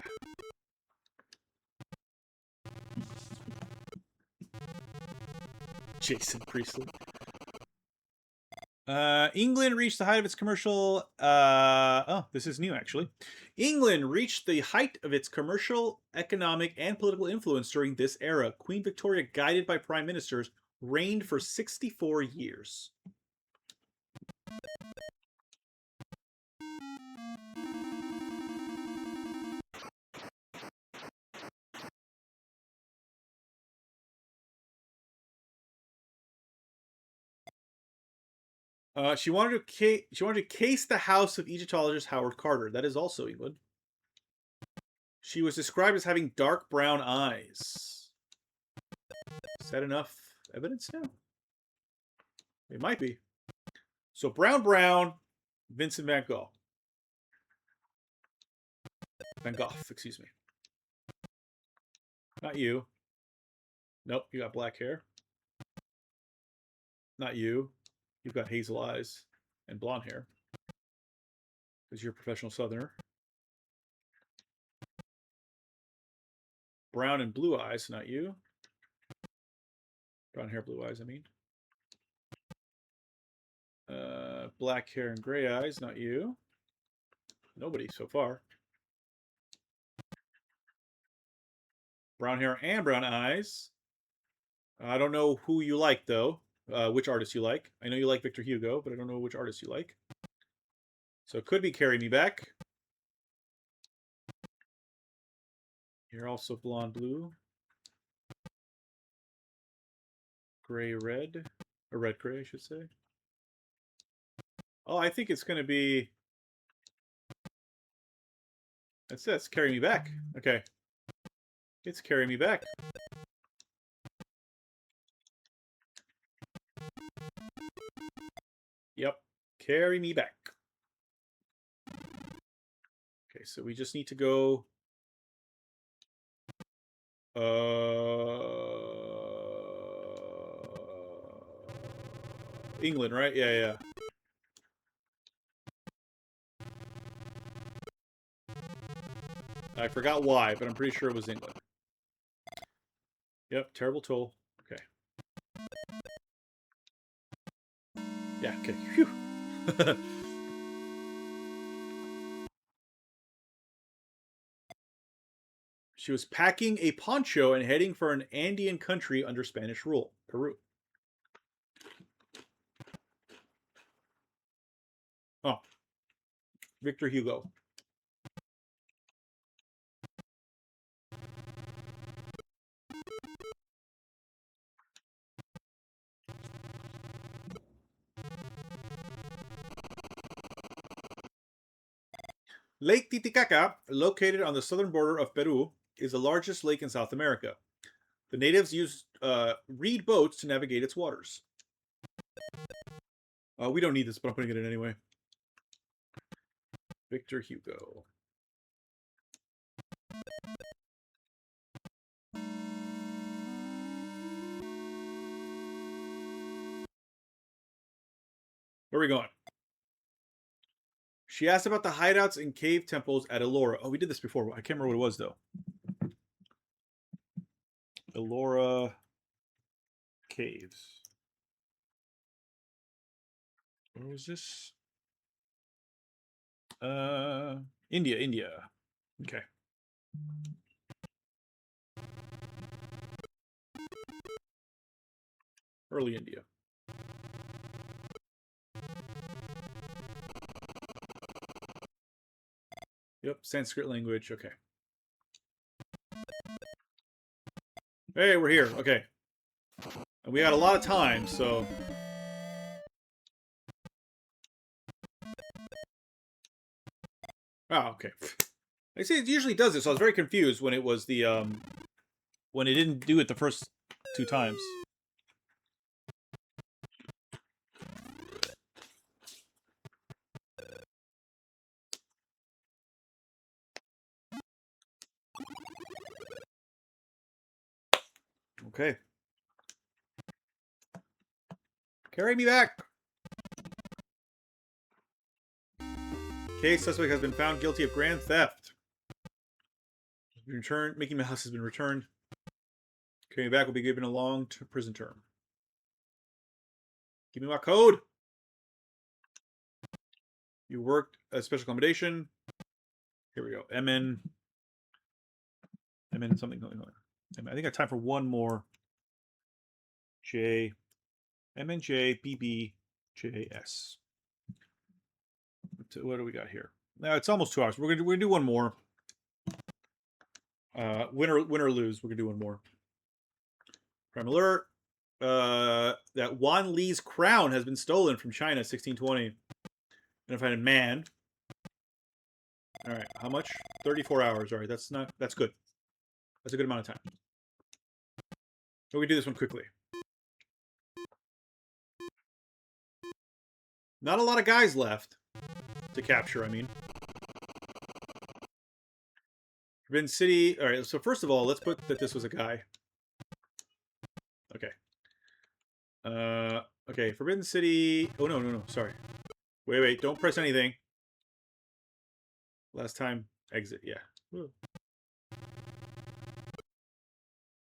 Speaker 1: Jason Priestley. England reached the height of its commercial. Oh, this is new actually. England reached the height of its commercial, economic, and political influence during this era. Queen Victoria, guided by prime ministers, reigned for 64 years. She wanted to case the house of Egyptologist Howard Carter. That is also England. She was described as having dark brown eyes. Is that enough evidence now? It might be. So brown, Vincent van Gogh. Van Gogh, excuse me. Not you. Nope, you got black hair. Not you. You've got hazel eyes and blonde hair. Because you're a professional southerner. Brown and blue eyes, not you. Brown hair, blue eyes, I mean. Black hair and gray eyes, not you. Nobody so far. Brown hair and brown eyes. I don't know who you like, though. Which artist you like. I know you like Victor Hugo, but I don't know which artist you like. So it could be Carry Me Back. You're also blonde blue. Gray red. Or red gray, I should say. Oh, I think it's going to be... That's it. It's Carry Me Back. Okay. It's Carry Me Back. Yep. Carry Me Back. Okay, so we just need to go... England, right? Yeah. I forgot why, but I'm pretty sure it was England. Yep, terrible toll. Okay. Yeah, okay. Phew. She was packing a poncho and heading for an Andean country under Spanish rule. Peru. Oh. Victor Hugo. Lake Titicaca, located on the southern border of Peru, is the largest lake in South America. The natives use reed boats to navigate its waters. We don't need this, but I'm putting it in anyway. Victor Hugo. Where are we going? She asked about the hideouts and cave temples at Elora. Oh, we did this before. I can't remember what it was, though. Elora Caves. Where was this? India. Okay. Early India. Yep, Sanskrit language. Okay. Hey, we're here. Okay. And we had a lot of time, so... Oh, okay. I see it usually does this, so I was very confused when it was the when it didn't do it the first 2 times. Okay. Carry me back. Case suspect has been found guilty of grand theft. Returned. Mickey Mouse has been returned. Carrying back will be given a long prison term. Give me my code. You worked a special accommodation. Here we go. MN something. I think I have time for one more. J. MNJ BB JS. What do we got here? Now it's almost 2 hours. We're gonna do one more. Win or lose. We're gonna do one more. Prime alert. That Wan Li's crown has been stolen from China, 1620. And find a man. All right, how much? 34 hours. All right, that's good. That's a good amount of time. So we do this one quickly. Not a lot of guys left to capture, I mean. Forbidden City. All right, so first of all, let's put that this was a guy. Okay. Okay, Forbidden City. Oh, no. Sorry. Wait. Don't press anything. Last time, exit. Yeah. Woo.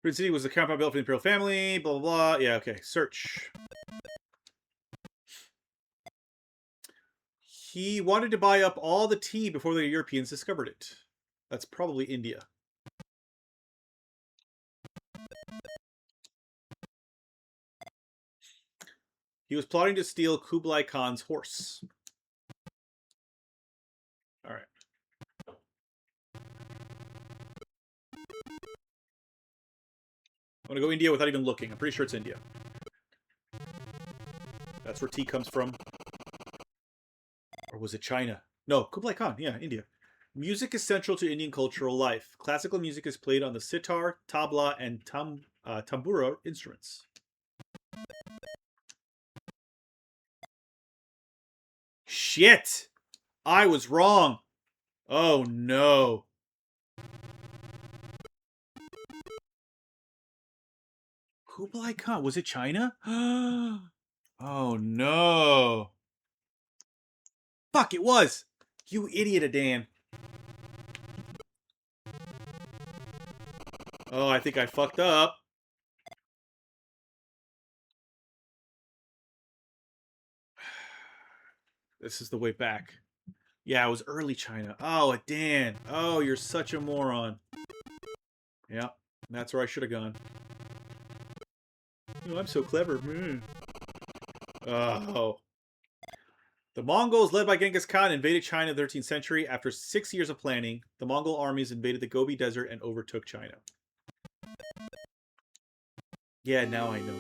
Speaker 1: Forbidden City was the compound built for the Imperial family. Blah, blah, blah. Yeah, okay. Search. He wanted to buy up all the tea before the Europeans discovered it. That's probably India. He was plotting to steal Kublai Khan's horse. All right. I'm going to go India without even looking. I'm pretty sure it's India. That's where tea comes from. Or was it China? No, Kublai Khan. Yeah, India. Music is central to Indian cultural life. Classical music is played on the sitar, tabla, and tambura instruments. Shit! I was wrong. Oh no. Kublai Khan. Was it China? Oh no. Fuck, it was. You idiot, Adan. Oh, I think I fucked up. This is the way back. Yeah, it was early China. Oh, Adan. Oh, you're such a moron. Yeah, that's where I should have gone. Oh, I'm so clever. Oh. The Mongols, led by Genghis Khan, invaded China in the 13th century. After 6 years of planning, the Mongol armies invaded the Gobi Desert and overtook China. Yeah, now I know.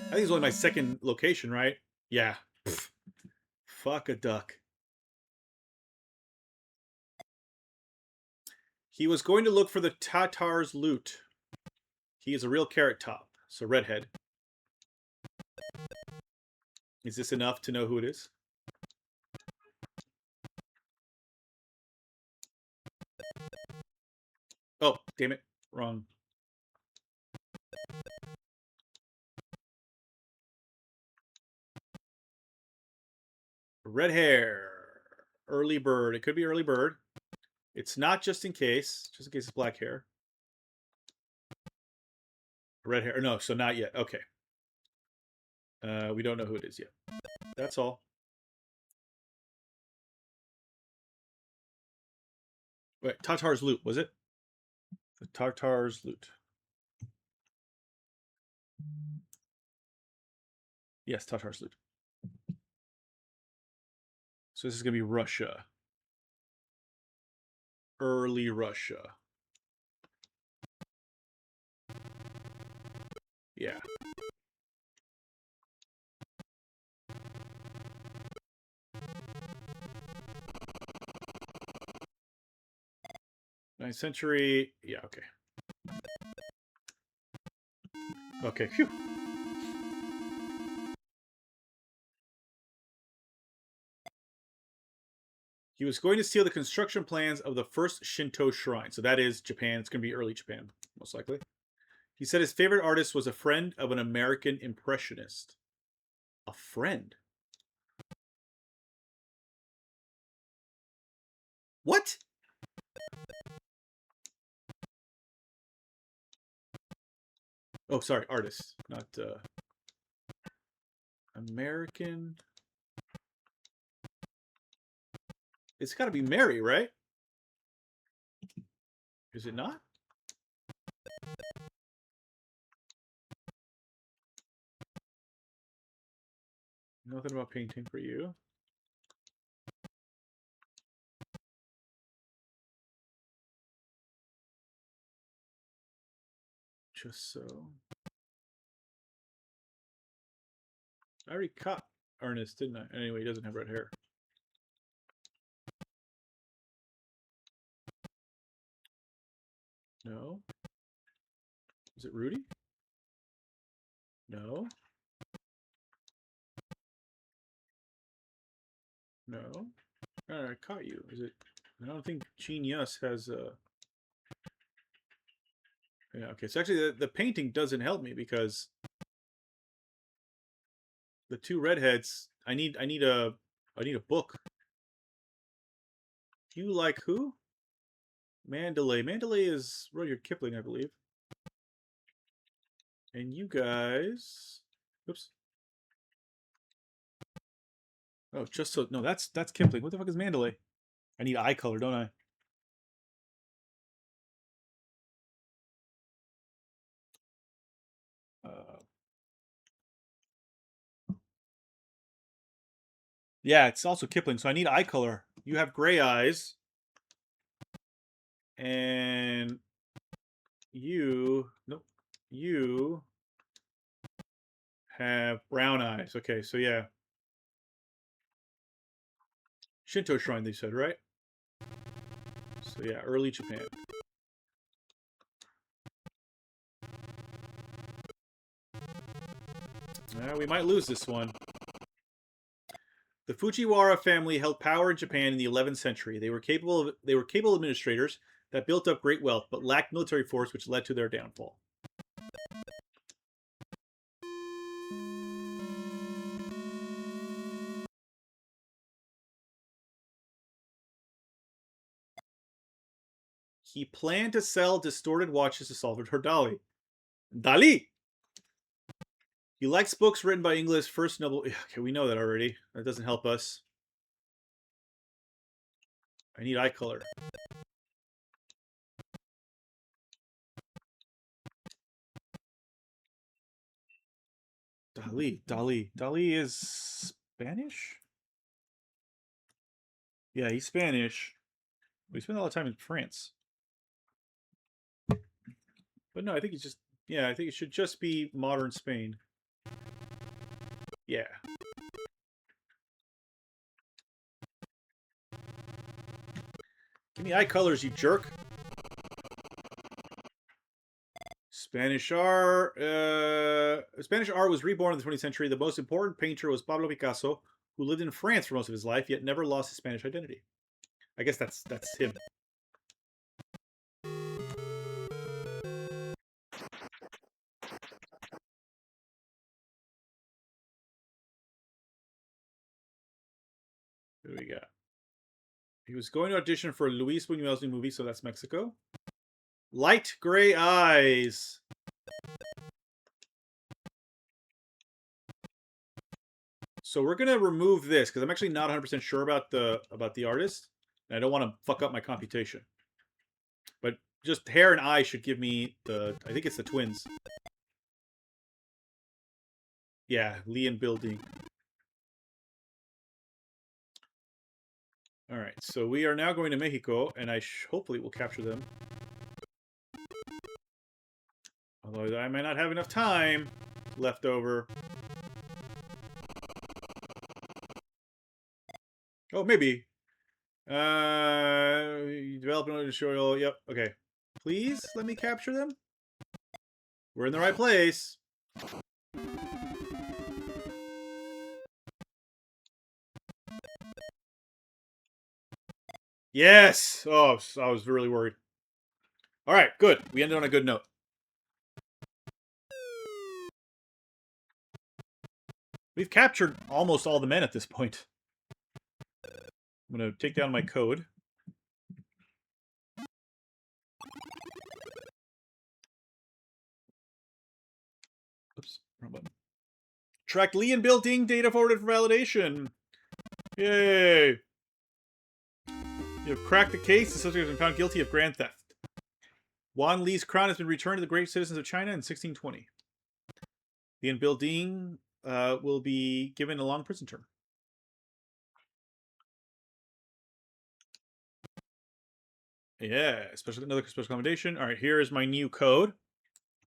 Speaker 1: I think it's only my second location, right? Yeah. Pfft. Fuck a duck. He was going to look for the Tatars' loot. He is a real carrot top, so redhead. Is this enough to know who it is? Oh, damn it. Wrong. Red hair. Early bird. It could be early bird. It's not just in case. Just in case it's black hair. Red hair. No, so not yet. Okay. We don't know who it is yet. That's all. Wait, Tatar's loot, was it? The Tatar's loot. Yes, Tatar's loot. So this is going to be Russia. Early Russia. Yeah. 9th century. Yeah, okay. Okay, phew. He was going to steal the construction plans of the first Shinto shrine. So that is Japan. It's going to be early Japan, most likely. He said his favorite artist was a friend of an American impressionist. A friend? What? Oh, sorry, artist, not American. It's got to be Mary, right? Is it not? Nothing about painting for you. Just so. I already caught Ernest, didn't I? Anyway, he doesn't have red hair. No. Is it Rudy? No. No. Alright, I caught you. Is it? I don't think Genius has a. Yeah. Okay. So actually, the painting doesn't help me because the two redheads. I need a book. You like who? Mandalay. Mandalay is Rudyard Kipling, I believe. And you guys. Oops. Oh, just so no, that's Kipling. What the fuck is Mandalay? I need eye color, don't I? Yeah, it's also Kipling, so I need eye color. You have gray eyes, and you nope, you have brown eyes. Okay, so yeah, Shinto shrine. They said right. So yeah, early Japan. We might lose this one. The Fujiwara family held power in Japan in the 11th century. They were capable administrators that built up great wealth, but lacked military force, which led to their downfall. He planned to sell distorted watches to Salvador Dali. Dali! He likes books written by England's first noble. Okay, we know that already. That doesn't help us. I need eye color. Dali is Spanish? Yeah, he's Spanish. We spent a lot of time in France. But no, I think it's just, yeah, I think it should just be modern Spain. Yeah. Give me eye colors, you jerk. Spanish art. Spanish art was reborn in the 20th century. The most important painter was Pablo Picasso, who lived in France for most of his life, yet never lost his Spanish identity. I guess that's him. Who do we got? He was going to audition for Luis Buñuel's new movie, so that's Mexico. Light gray eyes. So we're gonna remove this because I'm actually not 100% sure about the artist, and I don't want to fuck up my computation. But just hair and eye should give me the. I think it's the twins. Yeah, Lee and Bill Dean. All right, so we are now going to Mexico, and I hopefully will capture them. Although I might not have enough time left over. Oh, maybe. Develop an tutorial. Yep. Okay. Please let me capture them. We're in the right place. Yes. Oh, I was really worried. All right. Good. We ended on a good note. We've captured almost all the men at this point. I'm going to take down my code. Oops, wrong button. Tracked Lee and building data forwarded for validation. Yay! You have cracked the case. The suspect has been found guilty of grand theft. Wan Li's crown has been returned to the great citizens of China in 1620. Lee and building will be given a long prison term. Yeah, another special accommodation. All right, here is my new code.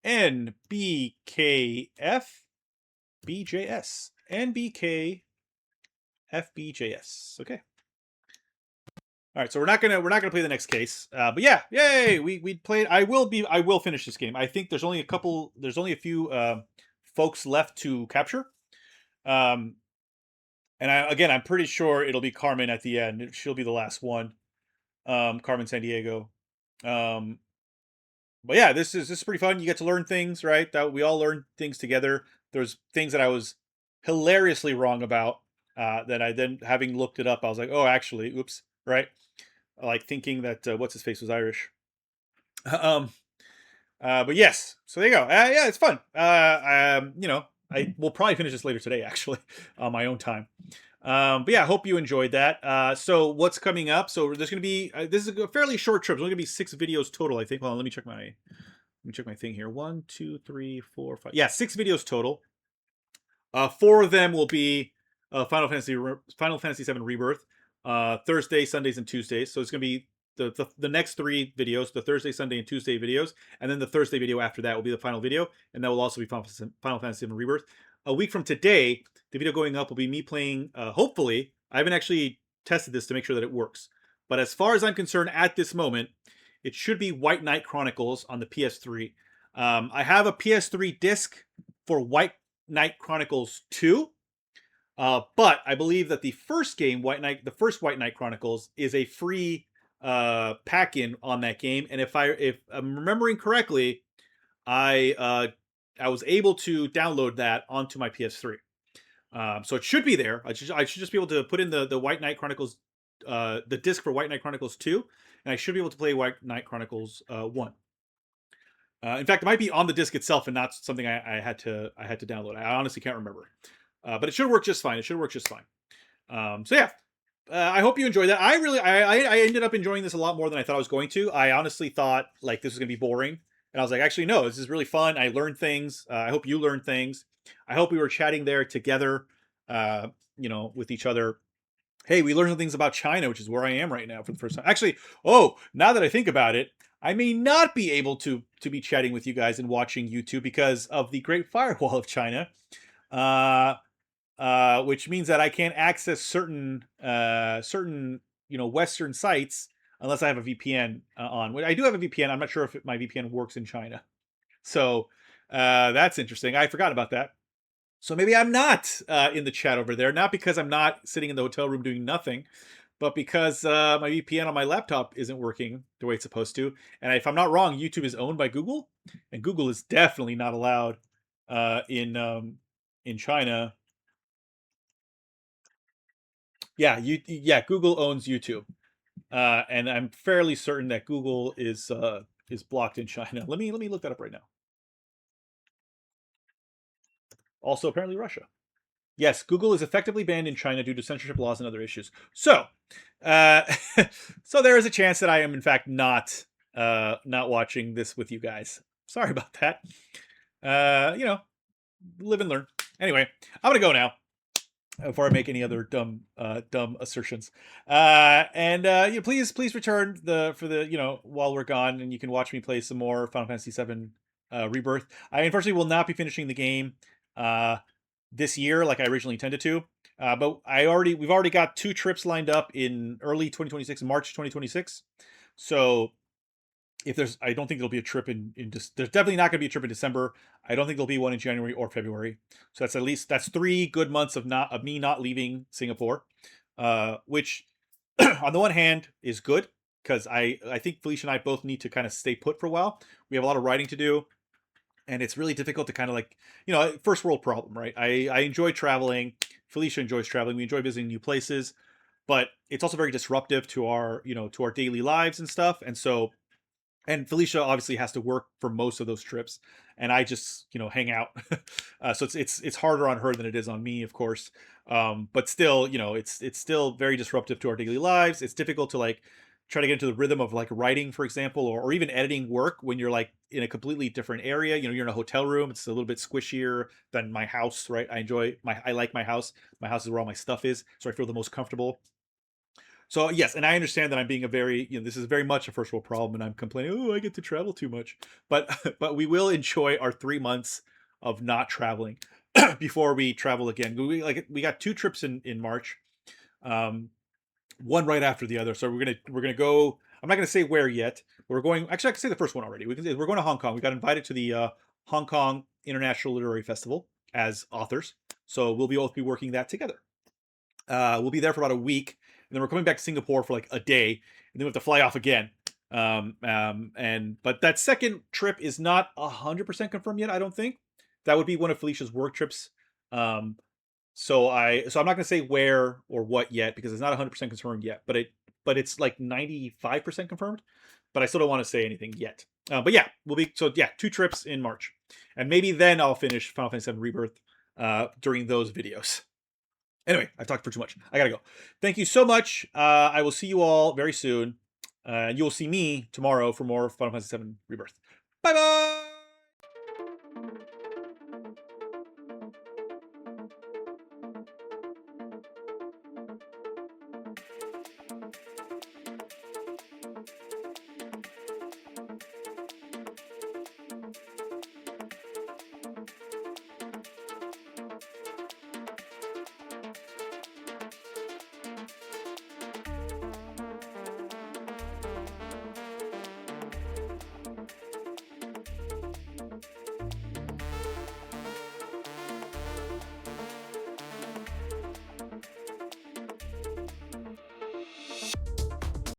Speaker 1: NBKF BJS. NBK FBJS. Okay. All right, so we're not gonna play the next case, but yeah, yay! We played. I will finish this game. I think there's only a few folks left to capture, and I'm pretty sure it'll be Carmen at the end. She'll be the last one, Carmen Sandiego. But yeah, this is pretty fun. You get to learn things, right? That we all learn things together. There's things that I was hilariously wrong about. That I then, having looked it up, I was like, oh, actually, oops, right? Like thinking that what's his face was Irish. But yes, so there you go. Yeah, it's fun. I will probably finish this later today, actually, on my own time. But yeah, I hope you enjoyed that. So what's coming up? So there's going to be this is a fairly short trip. There's only going to be 6 videos total, I think. Hold on, let me check my thing here. 1, 2, 3, 4, 5. Yeah, 6 videos total. 4 of them will be Final Fantasy VII Rebirth. Thursday, Sundays, and Tuesdays. So it's going to be the next 3 videos, the Thursday, Sunday, and Tuesday videos, and then the Thursday video after that will be the final video, and that will also be Final Fantasy VII Rebirth. A week from today, the video going up will be me playing, hopefully, I haven't actually tested this to make sure that it works, but as far as I'm concerned at this moment, it should be White Knight Chronicles on the PS3. I have a PS3 disc for White Knight Chronicles 2, but I believe that the first game, the first White Knight Chronicles, is a free pack-in on that game, and if I'm remembering correctly, I was able to download that onto my PS3. So it should be there. I should just be able to put in the White Knight Chronicles, the disc for White Knight Chronicles 2, and I should be able to play White Knight Chronicles 1. In fact, it might be on the disc itself and not something I had to download. I honestly can't remember. But it should work just fine. So yeah, I hope you enjoyed that. I ended up enjoying this a lot more than I thought I was going to. I honestly thought like this was gonna be boring, and I was like, actually no, this is really fun. I learned things. I hope you learned things. I hope we were chatting there together, with each other. Hey, we learned some things about China, which is where I am right now for the first time. Actually, now that I think about it, I may not be able to be chatting with you guys and watching YouTube because of the Great Firewall of China. Which means that I can't access certain Western sites unless I have a VPN on. I do have a VPN. I'm not sure if my VPN works in China, so that's interesting. I forgot about that. So maybe I'm not in the chat over there, not because I'm not sitting in the hotel room doing nothing, but because my VPN on my laptop isn't working the way it's supposed to. And if I'm not wrong, YouTube is owned by Google, and Google is definitely not allowed in China. Yeah, Google owns YouTube, and I'm fairly certain that Google is blocked in China. Let me look that up right now. Also, apparently Russia. Yes, Google is effectively banned in China due to censorship laws and other issues. So, so there is a chance that I am in fact not watching this with you guys. Sorry about that. Live and learn. Anyway, I'm gonna go now before I make any other dumb assertions. Please return while we're gone, and you can watch me play some more Final Fantasy VII Rebirth. I unfortunately will not be finishing the game this year like I originally intended to. But we've already got 2 trips lined up in early 2026, March 2026. So I don't think there'll be a trip there's definitely not going to be a trip in December. I don't think there'll be one in January or February. So that's 3 good months of me not leaving Singapore, which on the one hand is good because I think Felicia and I both need to kind of stay put for a while. We have a lot of writing to do, and it's really difficult to kind of like, first world problem, right? I enjoy traveling. Felicia enjoys traveling. We enjoy visiting new places, but it's also very disruptive to our daily lives and stuff. And Felicia obviously has to work for most of those trips, and I just hang out. So it's harder on her than it is on me, of course. But still, it's still very disruptive to our daily lives. It's difficult to like try to get into the rhythm of like writing, for example, or even editing work when you're like in a completely different area. You're in a hotel room. It's a little bit squishier than my house, right? I like my house. My house is where all my stuff is, so I feel the most comfortable. So yes, and I understand that I'm being this is very much a first world problem, and I'm complaining, oh, I get to travel too much. But but we will enjoy our 3 months of not traveling before we travel again. We got 2 trips in March, um, one right after the other. So we're gonna go. I'm not gonna say where yet. But we're going. Actually, I can say the first one already. We're going to Hong Kong. We got invited to the Hong Kong International Literary Festival as authors. So we'll both be working that together. We'll be there for about a week, and then we're coming back to Singapore for like a day, and then we have to fly off again. But that second trip is not 100% confirmed yet. I don't think that would be one of Felicia's work trips. Um, so I'm not gonna say where or what yet because it's not 100% confirmed yet. But it's like 95% confirmed. But I still don't want to say anything yet. But yeah, 2 trips in March, and maybe then I'll finish Final Fantasy VII Rebirth during those videos. Anyway, I've talked for too much. I gotta go. Thank you so much. I will see you all very soon. You will see me tomorrow for more Final Fantasy VII Rebirth. Bye bye!